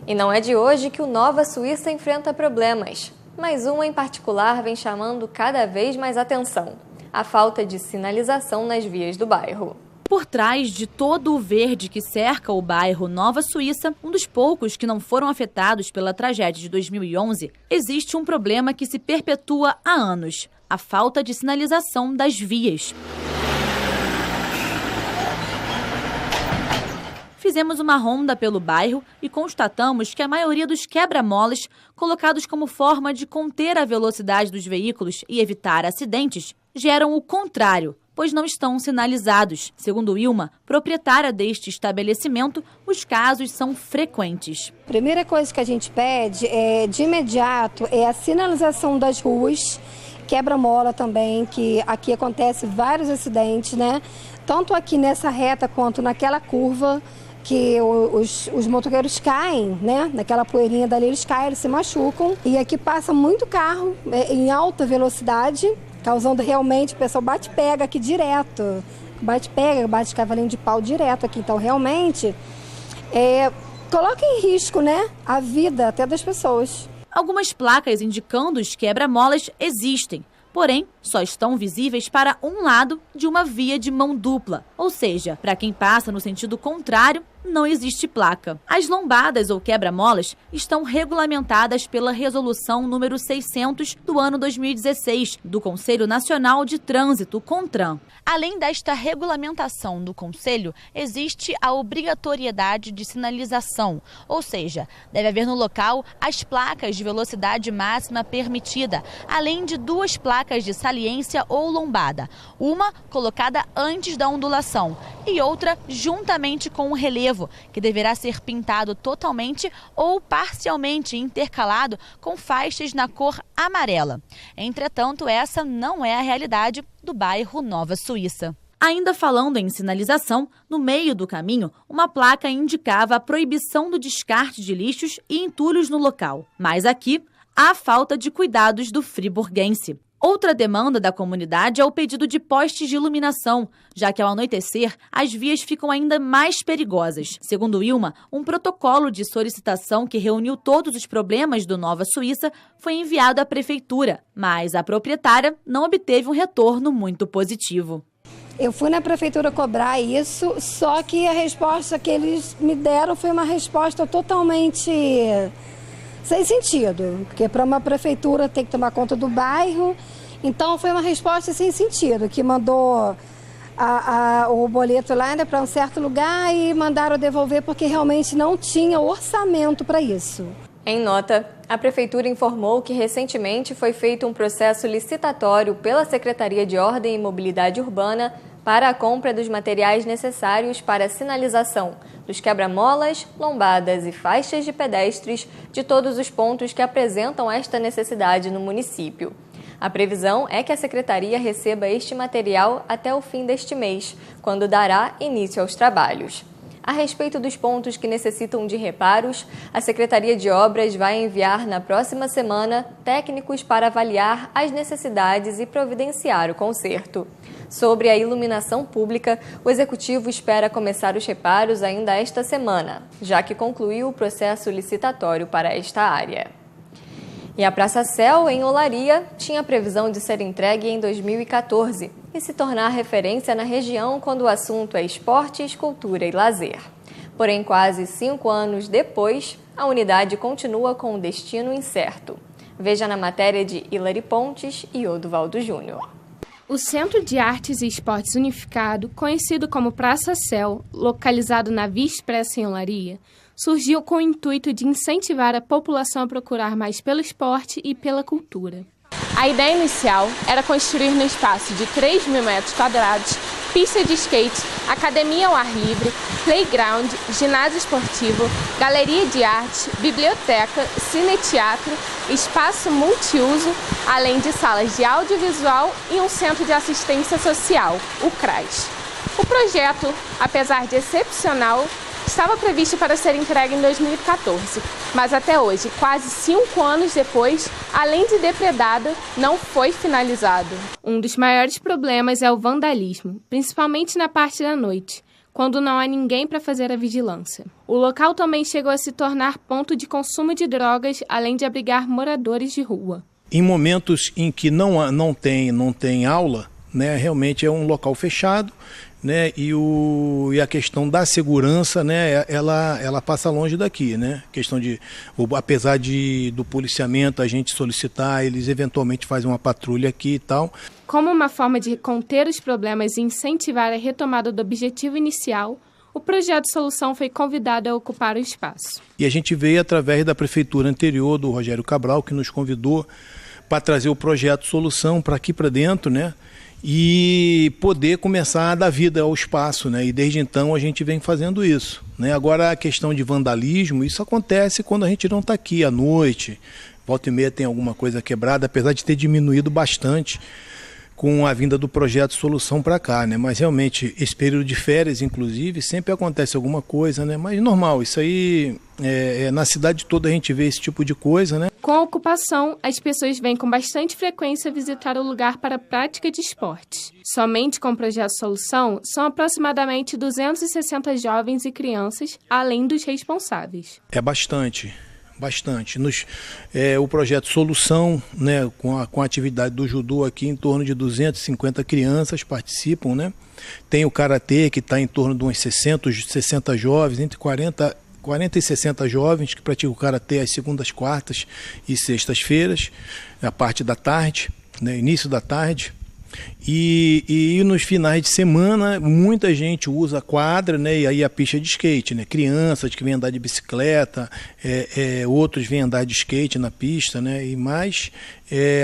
E não é de hoje que o Nova Suíça enfrenta problemas, mas um em particular vem chamando cada vez mais atenção: a falta de sinalização nas vias do bairro. Por trás de todo o verde que cerca o bairro Nova Suíça, um dos poucos que não foram afetados pela tragédia de 2011, existe um problema que se perpetua há anos: a falta de sinalização das vias. Fizemos uma ronda pelo bairro e constatamos que a maioria dos quebra-molas, colocados como forma de conter a velocidade dos veículos e evitar acidentes, geram o contrário, pois não estão sinalizados. Segundo Ilma, proprietária deste estabelecimento, os casos são frequentes. A primeira coisa que a gente pede de imediato é a sinalização das ruas, quebra-mola também, que aqui acontece vários acidentes, né? Tanto aqui nessa reta quanto naquela curva, que os motoqueiros caem, né? Naquela poeirinha dali eles caem, eles se machucam. E aqui passa muito carro em alta velocidade, causando realmente, o pessoal bate-pega aqui direto. Bate-pega, bate cavalinho de pau direto aqui. Então, realmente, coloca em risco, né, a vida até das pessoas. Algumas placas indicando os quebra-molas existem, porém, só estão visíveis para um lado de uma via de mão dupla, ou seja, para quem passa no sentido contrário, não existe placa. As lombadas ou quebra-molas estão regulamentadas pela Resolução número 600 do ano 2016, do Conselho Nacional de Trânsito, CONTRAN. Além desta regulamentação do Conselho, existe a obrigatoriedade de sinalização, ou seja, deve haver no local as placas de velocidade máxima permitida, além de 2 placas de saliência ou lombada, uma colocada antes da ondulação e outra juntamente com o relevo, que deverá ser pintado totalmente ou parcialmente intercalado com faixas na cor amarela. Entretanto, essa não é a realidade do bairro Nova Suíça. Ainda falando em sinalização, no meio do caminho, uma placa indicava a proibição do descarte de lixos e entulhos no local. Mas aqui, há a falta de cuidados do friburguense. Outra demanda da comunidade é o pedido de postes de iluminação, já que ao anoitecer as vias ficam ainda mais perigosas. Segundo Ilma, um protocolo de solicitação que reuniu todos os problemas do Nova Suíça foi enviado à prefeitura, mas a proprietária não obteve um retorno muito positivo. Eu fui na prefeitura cobrar isso, só que a resposta que eles me deram foi uma resposta totalmente sem sentido, porque para uma prefeitura tem que tomar conta do bairro, então foi uma resposta sem sentido, que mandou o boleto lá ainda para um certo lugar e mandaram devolver porque realmente não tinha orçamento para isso. Em nota, a Prefeitura informou que recentemente foi feito um processo licitatório pela Secretaria de Ordem e Mobilidade Urbana para a compra dos materiais necessários para a sinalização dos quebra-molas, lombadas e faixas de pedestres de todos os pontos que apresentam esta necessidade no município. A previsão é que a Secretaria receba este material até o fim deste mês, quando dará início aos trabalhos. A respeito dos pontos que necessitam de reparos, a Secretaria de Obras vai enviar na próxima semana técnicos para avaliar as necessidades e providenciar o conserto. Sobre a iluminação pública, o Executivo espera começar os reparos ainda esta semana, já que concluiu o processo licitatório para esta área. E a Praça Céu, em Olaria, tinha previsão de ser entregue em 2014 e se tornar referência na região quando o assunto é esportes, cultura e lazer. Porém, quase 5 anos depois, a unidade continua com um destino incerto. Veja na matéria de Hilary Pontes e Oduvaldo Júnior. O Centro de Artes e Esportes Unificado, conhecido como Praça Céu, localizado na Via Expressa em Olaria, surgiu com o intuito de incentivar a população a procurar mais pelo esporte e pela cultura. A ideia inicial era construir no espaço de 3.000 metros quadrados, pista de skate, academia ao ar livre, playground, ginásio esportivo, galeria de arte, biblioteca, cine-teatro, espaço multiuso, além de salas de audiovisual e um centro de assistência social, o CRAS. O projeto, apesar de excepcional, estava previsto para ser entregue em 2014, mas até hoje, quase 5 anos depois, além de depredada, não foi finalizado. Um dos maiores problemas é o vandalismo, principalmente na parte da noite, quando não há ninguém para fazer a vigilância. O local também chegou a se tornar ponto de consumo de drogas, além de abrigar moradores de rua. Em momentos em que não tem aula, né, realmente é um local fechado, né, e a questão da segurança, né, ela passa longe daqui, né, questão de, apesar do policiamento a gente solicitar, eles eventualmente fazem uma patrulha aqui e tal. Como uma forma de conter os problemas e incentivar a retomada do objetivo inicial, o projeto Solução foi convidado a ocupar o espaço. E a gente veio através da prefeitura anterior, do Rogério Cabral, que nos convidou para trazer o projeto Solução para aqui para dentro, né, e poder começar a dar vida ao espaço, né? E desde então a gente vem fazendo isso, né? Agora a questão de vandalismo, isso acontece quando a gente não está aqui à noite, volta e meia tem alguma coisa quebrada, apesar de ter diminuído bastante com a vinda do projeto Solução para cá, né? Mas realmente esse período de férias, inclusive, sempre acontece alguma coisa, né? Mas normal, isso aí na cidade toda a gente vê esse tipo de coisa, né? Com a ocupação, as pessoas vêm com bastante frequência visitar o lugar para a prática de esportes. Somente com o projeto Solução, são aproximadamente 260 jovens e crianças, além dos responsáveis. É bastante. O projeto Solução, né, com a atividade do judô aqui, em torno de 250 crianças participam, né? Tem o karatê, que está em torno de uns 60 jovens, entre 40 e 60 jovens que praticam o karatê às segundas, quartas e sextas-feiras, a parte da tarde, né, início da tarde. E nos finais de semana muita gente usa a quadra, né, e aí a pista de skate, né, crianças que vêm andar de bicicleta, outros vêm andar de skate na pista, né, e mais,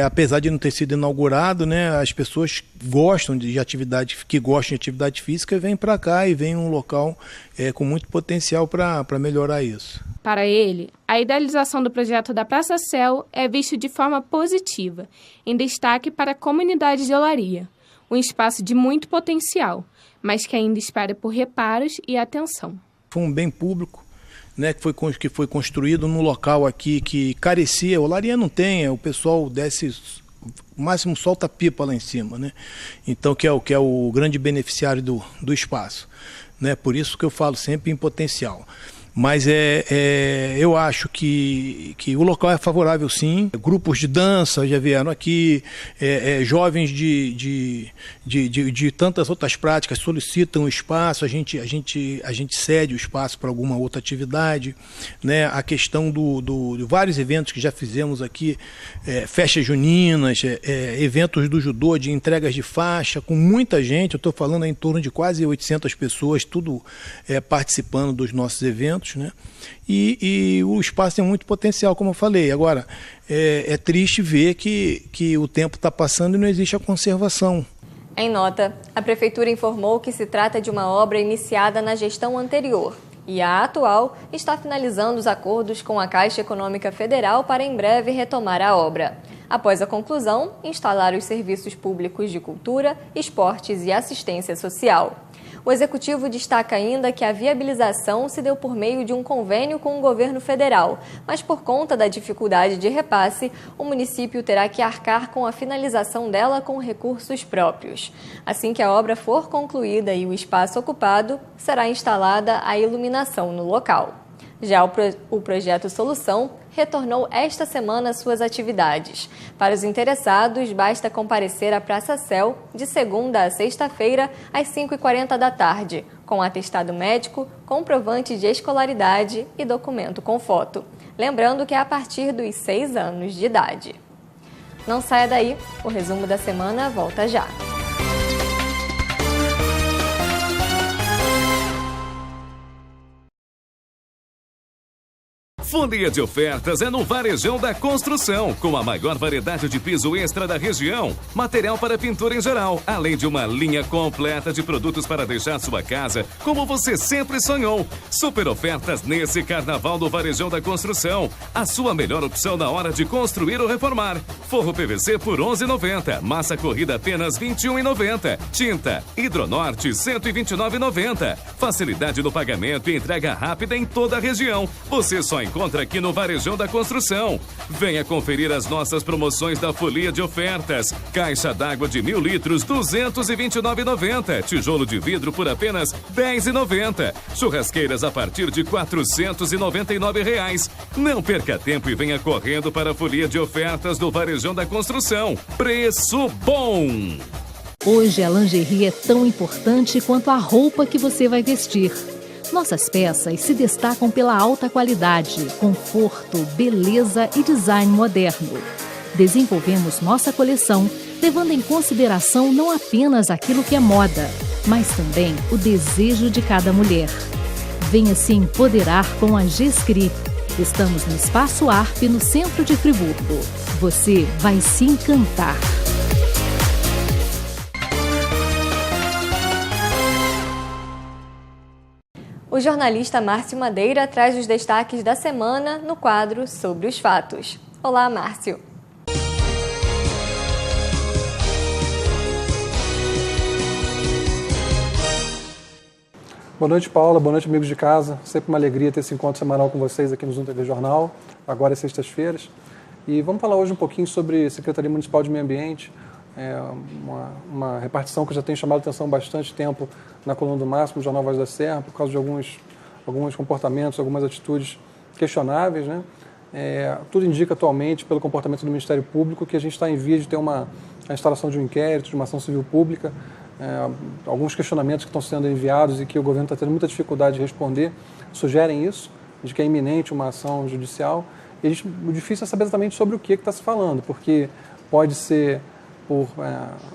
apesar de não ter sido inaugurado, né, as pessoas gostam de atividade física, vêm para cá e vêm um local com muito potencial para melhorar isso. Para ele, a idealização do projeto da Praça Céu é visto de forma positiva, em destaque para a comunidade de Olaria, um espaço de muito potencial, mas que ainda espera por reparos e atenção. Foi um bem público, né, que foi construído num local aqui que carecia. Olaria não tem, o pessoal desce, o máximo solta pipa lá em cima, né? Então que é o grande beneficiário do espaço, né? Por isso que eu falo sempre em potencial. Mas eu acho que o local é favorável, sim. Grupos de dança já vieram aqui, jovens de tantas outras práticas solicitam o espaço, a gente cede o espaço para alguma outra atividade, né? A questão de vários eventos que já fizemos aqui, festas juninas, eventos do judô, de entregas de faixa, com muita gente, eu estou falando em torno de quase 800 pessoas, tudo participando dos nossos eventos. Né? E o espaço tem muito potencial, como eu falei. Agora, é triste ver que o tempo está passando e não existe a conservação. Em nota, a Prefeitura informou que se trata de uma obra iniciada na gestão anterior e a atual está finalizando os acordos com a Caixa Econômica Federal para em breve retomar a obra. Após a conclusão, instalar os serviços públicos de cultura, esportes e assistência social. O Executivo destaca ainda que a viabilização se deu por meio de um convênio com o governo federal, mas por conta da dificuldade de repasse, o município terá que arcar com a finalização dela com recursos próprios. Assim que a obra for concluída e o espaço ocupado, será instalada a iluminação no local. Já o projeto Solução retornou esta semana suas atividades. Para os interessados, basta comparecer à Praça Céu de segunda a sexta-feira, às 5h40 da tarde, com atestado médico, comprovante de escolaridade e documento com foto. Lembrando que é a partir dos 6 anos de idade. Não saia daí, o resumo da semana volta já. Folia de ofertas é no Varejão da Construção, com a maior variedade de piso extra da região, material para pintura em geral, além de uma linha completa de produtos para deixar sua casa como você sempre sonhou. Super ofertas nesse Carnaval do Varejão da Construção. A sua melhor opção na hora de construir ou reformar. Forro PVC por R$ 11,90, massa corrida apenas R$ 21,90, tinta Hidronorte R$ 129,90. Facilidade no pagamento e entrega rápida em toda a região. Você só encontra aqui no Varejão da Construção. Venha conferir as nossas promoções da Folia de Ofertas. Caixa d'água de 1.000 litros, R$ 229,90. Tijolo de vidro por apenas R$ 10,90. Churrasqueiras a partir de R$ 499,00. Não perca tempo e venha correndo para a Folia de Ofertas do Varejão da Construção. Preço bom! Hoje a lingerie é tão importante quanto a roupa que você vai vestir. Nossas peças se destacam pela alta qualidade, conforto, beleza e design moderno. Desenvolvemos nossa coleção, levando em consideração não apenas aquilo que é moda, mas também o desejo de cada mulher. Venha se empoderar com a Gescri. Estamos no Espaço ARP, no centro de Friburgo. Você vai se encantar. O jornalista Márcio Madeira traz os destaques da semana no quadro Sobre os Fatos. Olá, Márcio. Boa noite, Paula. Boa noite, amigos de casa. Sempre uma alegria ter esse encontro semanal com vocês aqui no Zoom TV Jornal, agora é sextas-feiras. E vamos falar hoje um pouquinho sobre Secretaria Municipal de Meio Ambiente, uma repartição que já tem chamado a atenção há bastante tempo na coluna do Máximo, no Jornal Voz da Serra, por causa de alguns comportamentos, algumas atitudes questionáveis, né? Tudo indica atualmente, pelo comportamento do Ministério Público, que a gente está em via de ter a instalação de um inquérito, de uma ação civil pública, alguns questionamentos que estão sendo enviados e que o governo está tendo muita dificuldade de responder, sugerem isso, de que é iminente uma ação judicial. E o difícil é saber exatamente sobre o que está se falando, porque pode ser por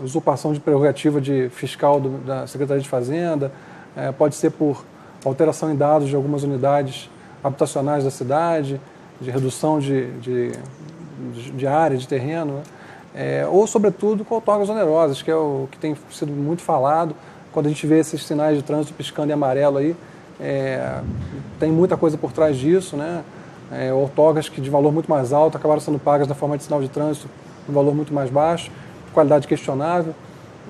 usurpação de prerrogativa de fiscal da Secretaria de Fazenda, pode ser por alteração em dados de algumas unidades habitacionais da cidade, de redução de área, de terreno, né? Ou, sobretudo, com outorgas onerosas, que é o que tem sido muito falado. Quando a gente vê esses sinais de trânsito piscando em amarelo aí, tem muita coisa por trás disso, né? Outorgas que de valor muito mais alto acabaram sendo pagas na forma de sinal de trânsito um valor muito mais baixo, qualidade questionável,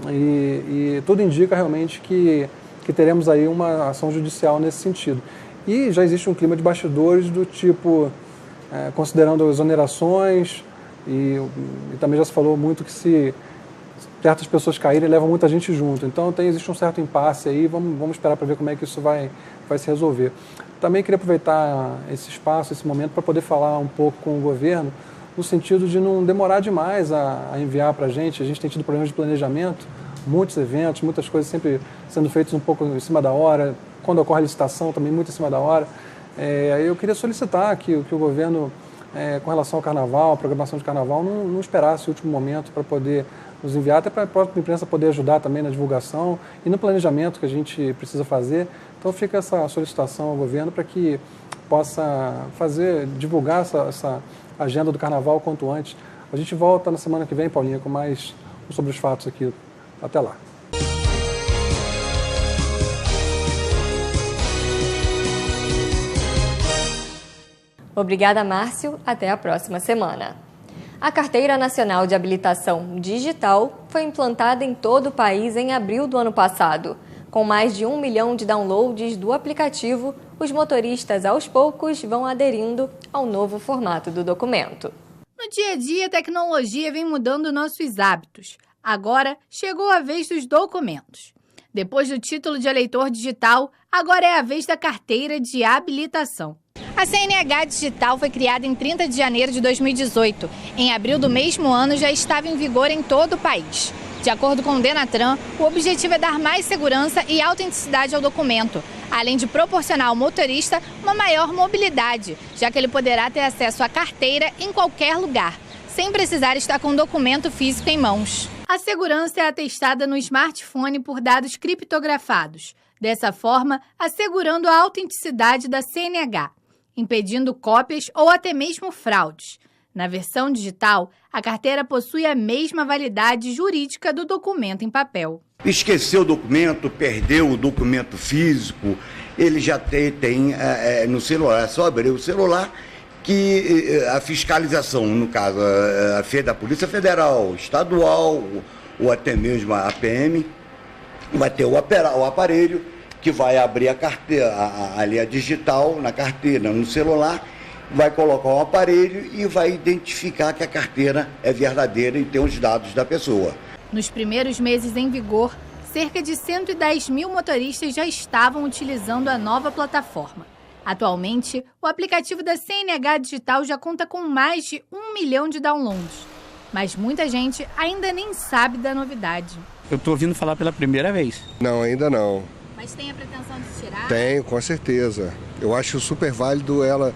e tudo indica realmente que teremos aí uma ação judicial nesse sentido. E já existe um clima de bastidores do tipo, considerando exonerações, e também já se falou muito que se certas pessoas caírem, levam muita gente junto. Então existe um certo impasse aí, vamos esperar para ver como é que isso vai se resolver. Também queria aproveitar esse espaço, esse momento, para poder falar um pouco com o governo, no sentido de não demorar demais a enviar para a gente tem tido problemas de planejamento, muitos eventos, muitas coisas sempre sendo feitas um pouco em cima da hora, quando ocorre licitação também muito em cima da hora. Eu queria solicitar que o governo, com relação ao carnaval, a programação de carnaval, não esperasse o último momento para poder nos enviar, até para a própria imprensa poder ajudar também na divulgação e no planejamento que a gente precisa fazer. Então fica essa solicitação ao governo para que possa divulgar essa agenda do carnaval quanto antes. A gente volta na semana que vem, Paulinha, com mais Sobre os Fatos aqui. Até lá. Obrigada, Márcio. Até a próxima semana. A Carteira Nacional de Habilitação Digital foi implantada em todo o país em abril do ano passado. Com mais de 1 milhão de downloads do aplicativo, os motoristas aos poucos vão aderindo ao novo formato do documento. No dia a dia, a tecnologia vem mudando nossos hábitos. Agora chegou a vez dos documentos. Depois do título de eleitor digital, agora é a vez da carteira de habilitação. A CNH Digital foi criada em 30 de janeiro de 2018. Em abril do mesmo ano, já estava em vigor em todo o país. De acordo com o Denatran, o objetivo é dar mais segurança e autenticidade ao documento, além de proporcionar ao motorista uma maior mobilidade, já que ele poderá ter acesso à carteira em qualquer lugar, sem precisar estar com o documento físico em mãos. A segurança é atestada no smartphone por dados criptografados, dessa forma assegurando a autenticidade da CNH, impedindo cópias ou até mesmo fraudes. Na versão digital, a carteira possui a mesma validade jurídica do documento em papel. Esqueceu o documento, perdeu o documento físico, ele já tem no celular. É só abrir o celular que a fiscalização, no caso da Polícia Federal, Estadual ou até mesmo a PM, vai ter o aparelho que vai abrir a carteira, ali a digital na carteira, no celular, vai colocar um aparelho e vai identificar que a carteira é verdadeira e tem os dados da pessoa. Nos primeiros meses em vigor, cerca de 110 mil motoristas já estavam utilizando a nova plataforma. Atualmente, o aplicativo da CNH Digital já conta com mais de 1 milhão de downloads. Mas muita gente ainda nem sabe da novidade. Eu estou ouvindo falar pela primeira vez. Não, ainda não. Mas tem a pretensão de tirar? Tenho, com certeza. Eu acho super válido ela...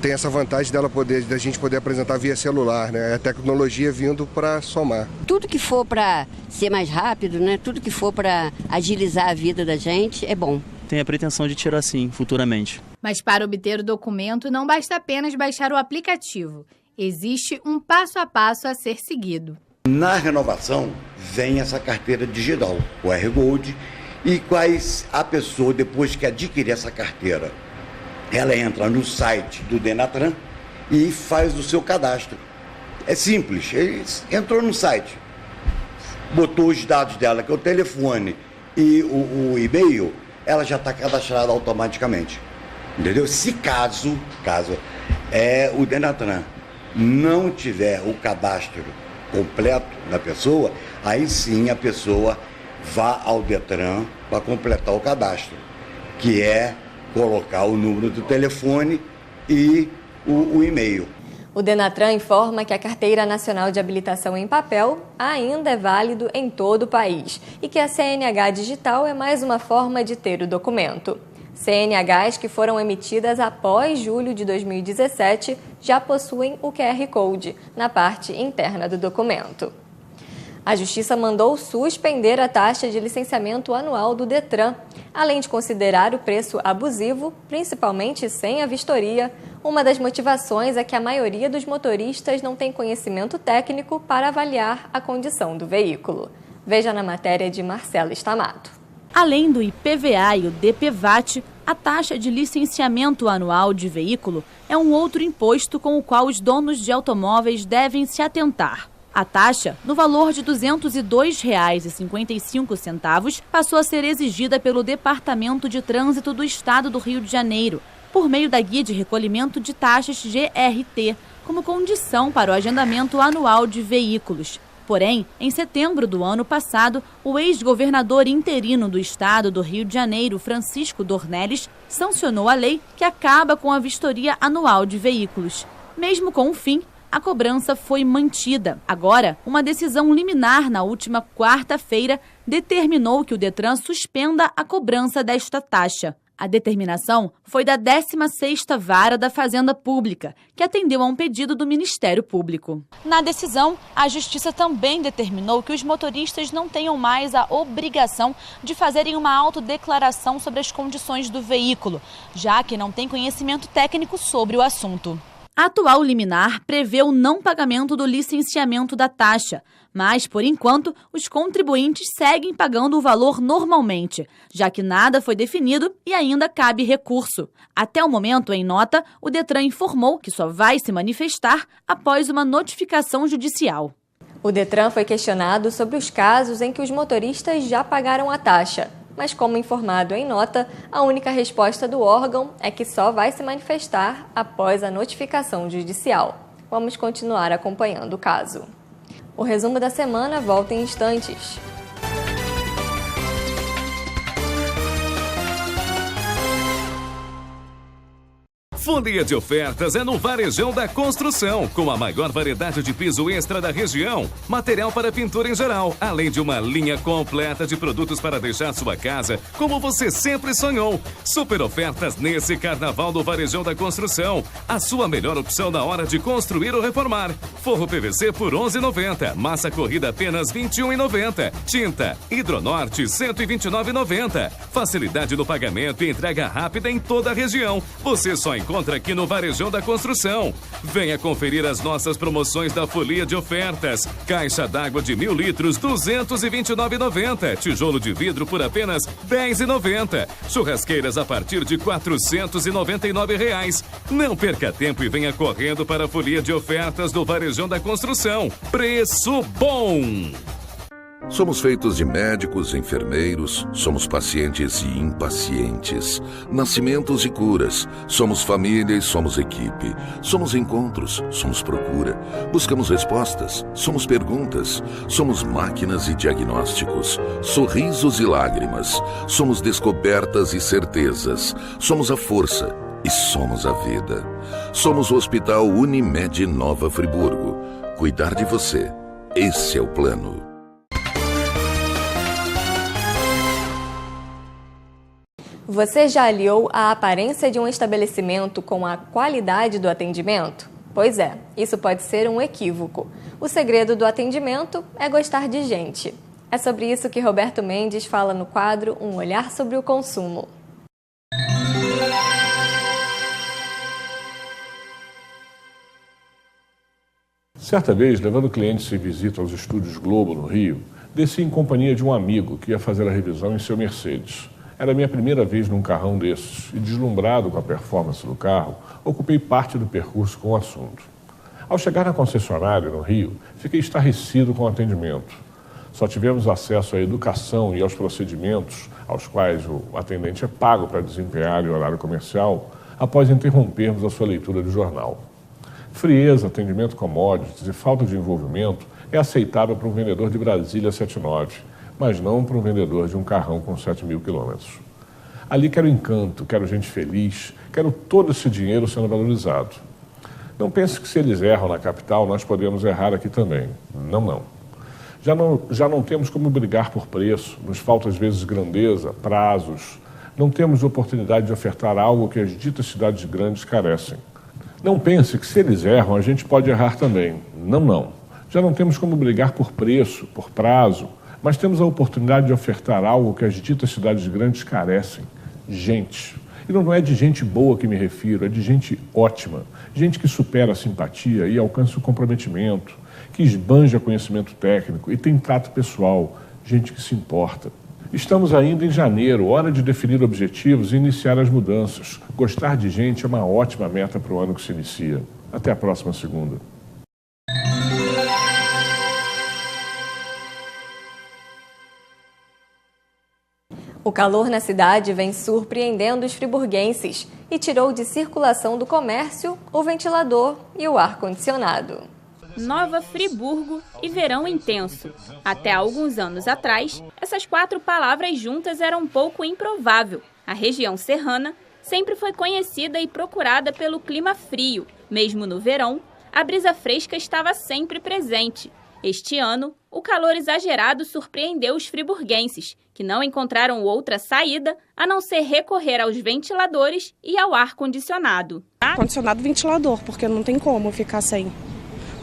Tem essa vantagem da gente poder apresentar via celular, né? A tecnologia vindo para somar. Tudo que for para ser mais rápido, né? Tudo que for para agilizar a vida da gente é bom. Tem a pretensão de tirar sim, futuramente. Mas para obter o documento não basta apenas baixar o aplicativo. Existe um passo a passo a ser seguido. Na renovação vem essa carteira digital, o R-Gold, e quais a pessoa, depois que adquirir essa carteira, ela entra no site do Denatran e faz o seu cadastro. É simples, ele entrou no site, botou os dados dela, que é o telefone e o e-mail, ela já está cadastrada automaticamente. Entendeu? Se caso o Denatran não tiver o cadastro completo da pessoa, aí sim a pessoa vá ao Detran para completar o cadastro, que é colocar o número do telefone e o e-mail. O Denatran informa que a Carteira Nacional de Habilitação em Papel ainda é válido em todo o país e que a CNH Digital é mais uma forma de ter o documento. CNHs que foram emitidas após julho de 2017 já possuem o QR Code na parte interna do documento. A Justiça mandou suspender a taxa de licenciamento anual do Detran, além de considerar o preço abusivo, principalmente sem a vistoria. Uma das motivações é que a maioria dos motoristas não tem conhecimento técnico para avaliar a condição do veículo. Veja na matéria de Marcelo Stamato. Além do IPVA e o DPVAT, a taxa de licenciamento anual de veículo é um outro imposto com o qual os donos de automóveis devem se atentar. A taxa, no valor de R$ 202,55, passou a ser exigida pelo Departamento de Trânsito do Estado do Rio de Janeiro, por meio da Guia de Recolhimento de Taxas GRT, como condição para o agendamento anual de veículos. Porém, em setembro do ano passado, o ex-governador interino do Estado do Rio de Janeiro, Francisco Dornelles, sancionou a lei que acaba com a vistoria anual de veículos. Mesmo com o fim, a cobrança foi mantida. Agora, uma decisão liminar na última quarta-feira determinou que o Detran suspenda a cobrança desta taxa. A determinação foi da 16ª Vara da Fazenda Pública, que atendeu a um pedido do Ministério Público. Na decisão, a Justiça também determinou que os motoristas não tenham mais a obrigação de fazerem uma autodeclaração sobre as condições do veículo, já que não têm conhecimento técnico sobre o assunto. A atual liminar prevê o não pagamento do licenciamento da taxa, mas, por enquanto, os contribuintes seguem pagando o valor normalmente, já que nada foi definido e ainda cabe recurso. Até o momento, em nota, o Detran informou que só vai se manifestar após uma notificação judicial. O Detran foi questionado sobre os casos em que os motoristas já pagaram a taxa. mas como informado em nota, a única resposta do órgão é que só vai se manifestar após a notificação judicial. Vamos continuar acompanhando o caso. O resumo da semana volta em instantes. Folia de ofertas é no Varejão da Construção, com a maior variedade de piso extra da região, material para pintura em geral, além de uma linha completa de produtos para deixar sua casa como você sempre sonhou. Super ofertas nesse Carnaval do Varejão da Construção. A sua melhor opção na hora de construir ou reformar. Forro PVC por R$ 11,90. Massa corrida apenas R$ 21,90. Tinta Hidronorte R$ 129,90. Facilidade no pagamento e entrega rápida em toda a região. Você só encontra aqui no Varejão da Construção. Venha conferir as nossas promoções da Folia de Ofertas. Caixa d'água de 1.000 litros, R$ 229,90. Tijolo de vidro por apenas R$ 10,90. Churrasqueiras a partir de R$ 499,00. Não perca tempo e venha correndo para a Folia de Ofertas do Varejão da Construção. Preço bom! Somos feitos de médicos, enfermeiros, somos pacientes e impacientes, nascimentos e curas, somos família e somos equipe, somos encontros, somos procura, buscamos respostas, somos perguntas, somos máquinas e diagnósticos, sorrisos e lágrimas, somos descobertas e certezas, somos a força e somos a vida. Somos o Hospital Unimed Nova Friburgo. Cuidar de você, esse é o plano. Você já aliou a aparência de um estabelecimento com a qualidade do atendimento? Pois é, isso pode ser um equívoco. O segredo do atendimento é gostar de gente. É sobre isso que Roberto Mendes fala no quadro Um Olhar sobre o Consumo. Certa vez, levando clientes em visita aos estúdios Globo, no Rio, desci em companhia de um amigo que ia fazer a revisão em seu Mercedes. Era a minha primeira vez num carrão desses e, deslumbrado com a performance do carro, ocupei parte do percurso com o assunto. Ao chegar na concessionária, no Rio, fiquei estarrecido com o atendimento. Só tivemos acesso à educação e aos procedimentos aos quais o atendente é pago para desempenhar em horário comercial após interrompermos a sua leitura do jornal. Frieza, atendimento commodities e falta de envolvimento é aceitável para um vendedor de Brasília 79, mas não para um vendedor de um carrão com 7.000 quilômetros. Ali quero encanto, quero gente feliz, quero todo esse dinheiro sendo valorizado. Não pense que se eles erram na capital, nós podemos errar aqui também. Não. Já não temos como brigar por preço, nos falta às vezes grandeza, prazos. Não temos oportunidade de ofertar algo que as ditas cidades grandes carecem. Não pense que se eles erram, a gente pode errar também. Não. Já não temos como brigar por preço, por prazo, mas temos a oportunidade de ofertar algo que as ditas cidades grandes carecem. Gente. E não é de gente boa que me refiro, é de gente ótima. Gente que supera a simpatia e alcança o comprometimento, que esbanja conhecimento técnico e tem trato pessoal. Gente que se importa. Estamos ainda em janeiro, hora de definir objetivos e iniciar as mudanças. Gostar de gente é uma ótima meta para o ano que se inicia. Até a próxima segunda. O calor na cidade vem surpreendendo os friburguenses e tirou de circulação do comércio o ventilador e o ar-condicionado. Nova Friburgo e verão intenso. Até alguns anos atrás, essas 4 palavras juntas eram um pouco improvável. A região serrana sempre foi conhecida e procurada pelo clima frio. Mesmo no verão, a brisa fresca estava sempre presente. Este ano, o calor exagerado surpreendeu os friburguenses, que não encontraram outra saída a não ser recorrer aos ventiladores e ao ar-condicionado. Ar-condicionado e ventilador, porque não tem como ficar sem.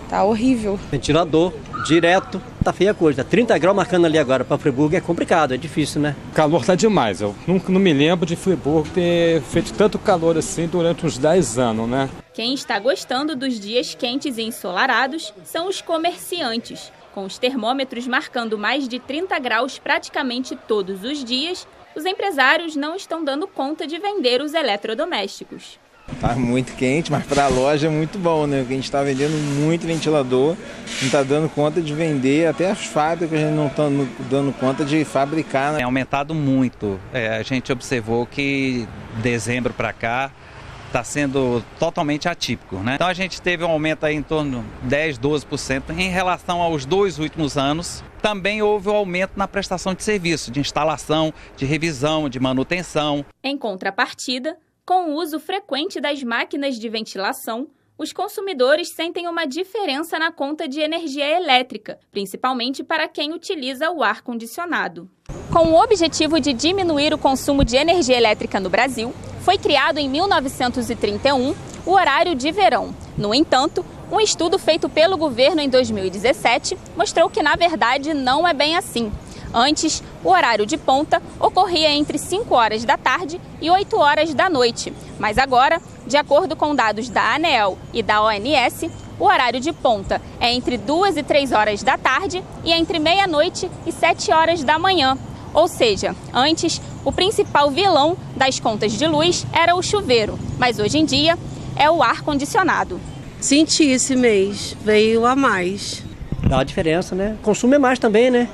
Tá horrível. Ventilador, direto, tá feia a coisa. 30 graus marcando ali agora para Friburgo é complicado, é difícil, né? O calor tá demais. Eu não me lembro de Friburgo ter feito tanto calor assim durante uns 10 anos, né? Quem está gostando dos dias quentes e ensolarados são os comerciantes. Com os termômetros marcando mais de 30 graus praticamente todos os dias, os empresários não estão dando conta de vender os eletrodomésticos. Tá muito quente, mas para a loja é muito bom, né? Porque a gente está vendendo muito ventilador, não está dando conta de vender, até as fábricas a gente não está dando conta de fabricar. Né? Tem aumentado muito. A gente observou que dezembro para cá está sendo totalmente atípico, né? Então a gente teve um aumento aí em torno de 10, 12% em relação aos 2 últimos anos. Também houve um aumento na prestação de serviço, de instalação, de revisão, de manutenção. Em contrapartida, com o uso frequente das máquinas de ventilação, os consumidores sentem uma diferença na conta de energia elétrica, principalmente para quem utiliza o ar-condicionado. Com o objetivo de diminuir o consumo de energia elétrica no Brasil, foi criado em 1931 o horário de verão. No entanto, um estudo feito pelo governo em 2017 mostrou que, na verdade, não é bem assim. Antes, o horário de ponta ocorria entre 5 horas da tarde e 8 horas da noite. Mas agora, de acordo com dados da ANEEL e da ONS, o horário de ponta é entre 2 e 3 horas da tarde e entre meia-noite e 7 horas da manhã. Ou seja, antes, o principal vilão das contas de luz era o chuveiro, mas hoje em dia é o ar-condicionado. Senti esse mês, veio a mais. Dá uma diferença, né? Consumo é mais também, né?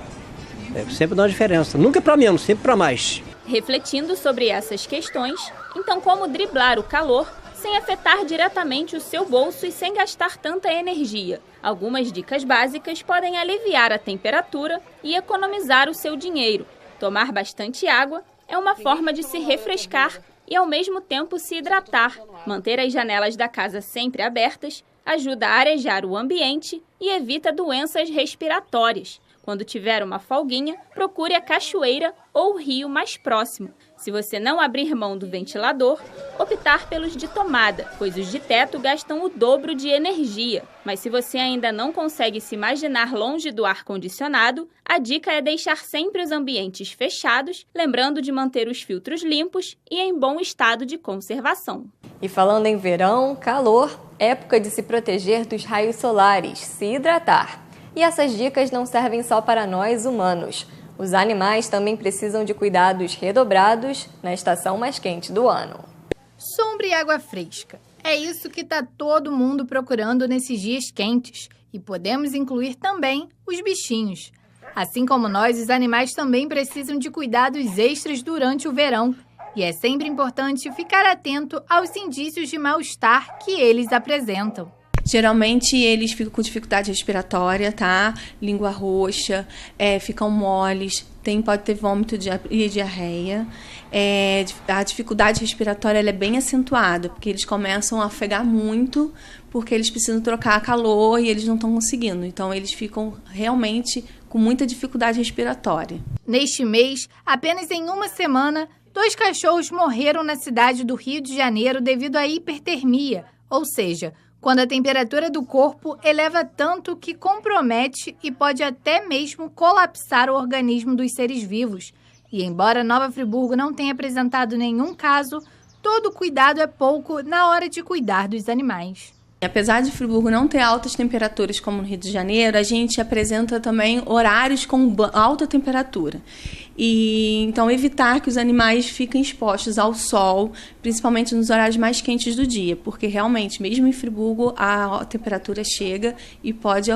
Sempre dá uma diferença. Nunca para menos, sempre para mais. Refletindo sobre essas questões, então como driblar o calor sem afetar diretamente o seu bolso e sem gastar tanta energia? Algumas dicas básicas podem aliviar a temperatura e economizar o seu dinheiro. Tomar bastante água é uma forma de se refrescar e ao mesmo tempo se hidratar. Manter as janelas da casa sempre abertas ajuda a arejar o ambiente e evita doenças respiratórias. Quando tiver uma folguinha, procure a cachoeira ou o rio mais próximo. Se você não abrir mão do ventilador, optar pelos de tomada, pois os de teto gastam o dobro de energia. Mas se você ainda não consegue se imaginar longe do ar-condicionado, a dica é deixar sempre os ambientes fechados, lembrando de manter os filtros limpos e em bom estado de conservação. E falando em verão, calor, época de se proteger dos raios solares, se hidratar. E essas dicas não servem só para nós humanos. Os animais também precisam de cuidados redobrados na estação mais quente do ano. Sombra e água fresca. É isso que está todo mundo procurando nesses dias quentes. E podemos incluir também os bichinhos. Assim como nós, os animais também precisam de cuidados extras durante o verão. E é sempre importante ficar atento aos indícios de mal-estar que eles apresentam. Geralmente eles ficam com dificuldade respiratória, tá? Língua roxa, ficam moles, pode ter vômito e diarreia. A dificuldade respiratória ela é bem acentuada, porque eles começam a ofegar muito, porque eles precisam trocar calor e eles não estão conseguindo. Então eles ficam realmente com muita dificuldade respiratória. Neste mês, apenas em uma semana, 2 cachorros morreram na cidade do Rio de Janeiro devido à hipertermia, ou seja, quando a temperatura do corpo eleva tanto que compromete e pode até mesmo colapsar o organismo dos seres vivos. E embora Nova Friburgo não tenha apresentado nenhum caso, todo cuidado é pouco na hora de cuidar dos animais. Apesar de Friburgo não ter altas temperaturas como no Rio de Janeiro, a gente apresenta também horários com alta temperatura. E então evitar que os animais fiquem expostos ao sol, principalmente nos horários mais quentes do dia, porque realmente, mesmo em Friburgo, a temperatura chega e pode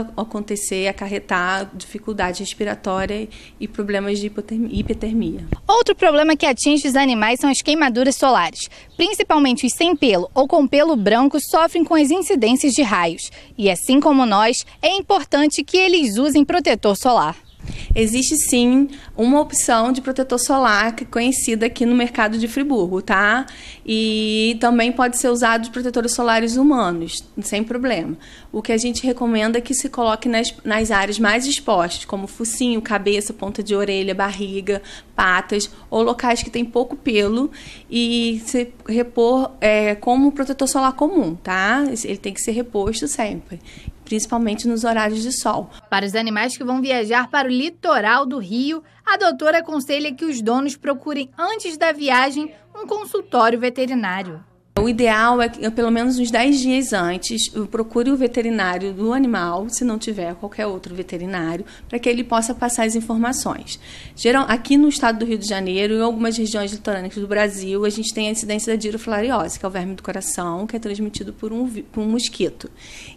acarretar dificuldade respiratória e problemas de hipotermia. Outro problema que atinge os animais são as queimaduras solares. Principalmente os sem pelo ou com pelo branco sofrem com as incidências de raios. E assim como nós, é importante que eles usem protetor solar. Existe sim uma opção de protetor solar que é conhecida aqui no mercado de Friburgo, tá? E também pode ser usado de protetores solares humanos, sem problema. O que a gente recomenda é que se coloque nas áreas mais expostas, como focinho, cabeça, ponta de orelha, barriga, patas, ou locais que tem pouco pelo, e se repor como protetor solar comum, tá? Ele tem que ser reposto sempre, principalmente nos horários de sol. Para os animais que vão viajar para o litoral do Rio, a doutora aconselha que os donos procurem antes da viagem um consultório veterinário. O ideal é que, pelo menos uns 10 dias antes, procure o veterinário do animal, se não tiver qualquer outro veterinário, para que ele possa passar as informações. Aqui no estado do Rio de Janeiro e em algumas regiões litorâneas do Brasil, a gente tem a incidência da dirofilariose, que é o verme do coração, que é transmitido por um mosquito.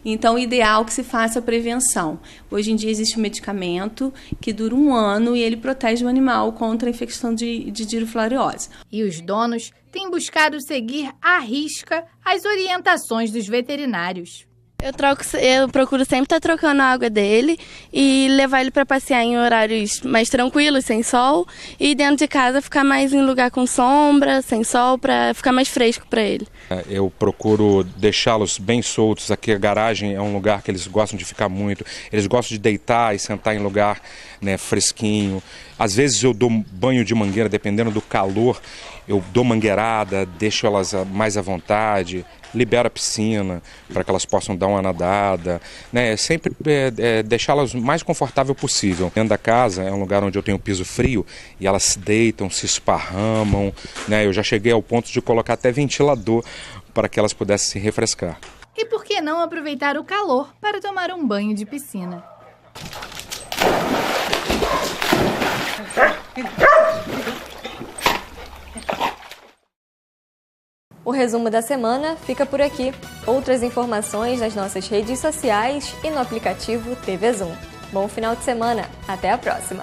Então, o ideal é que se faça a prevenção. Hoje em dia existe um medicamento que dura 1 ano e ele protege o animal contra a infecção de dirofilariose. E os donos têm buscado seguir à risca as orientações dos veterinários. Eu procuro sempre estar trocando a água dele e levar ele para passear em horários mais tranquilos, sem sol, e dentro de casa ficar mais em lugar com sombra, sem sol, para ficar mais fresco para ele. Eu procuro deixá-los bem soltos. Aqui a garagem é um lugar que eles gostam de ficar muito. Eles gostam de deitar e sentar em lugar, né, fresquinho. Às vezes eu dou banho de mangueira, dependendo do calor, eu dou mangueirada, deixo elas mais à vontade, libero a piscina para que elas possam dar uma nadada, né? Sempre deixá-las o mais confortável possível. Dentro da casa é um lugar onde eu tenho piso frio e elas se deitam, se esparramam, né? Eu já cheguei ao ponto de colocar até ventilador para que elas pudessem se refrescar. E por que não aproveitar o calor para tomar um banho de piscina? O resumo da semana fica por aqui. Outras informações nas nossas redes sociais e no aplicativo TV Zoom. Bom final de semana. Até a próxima.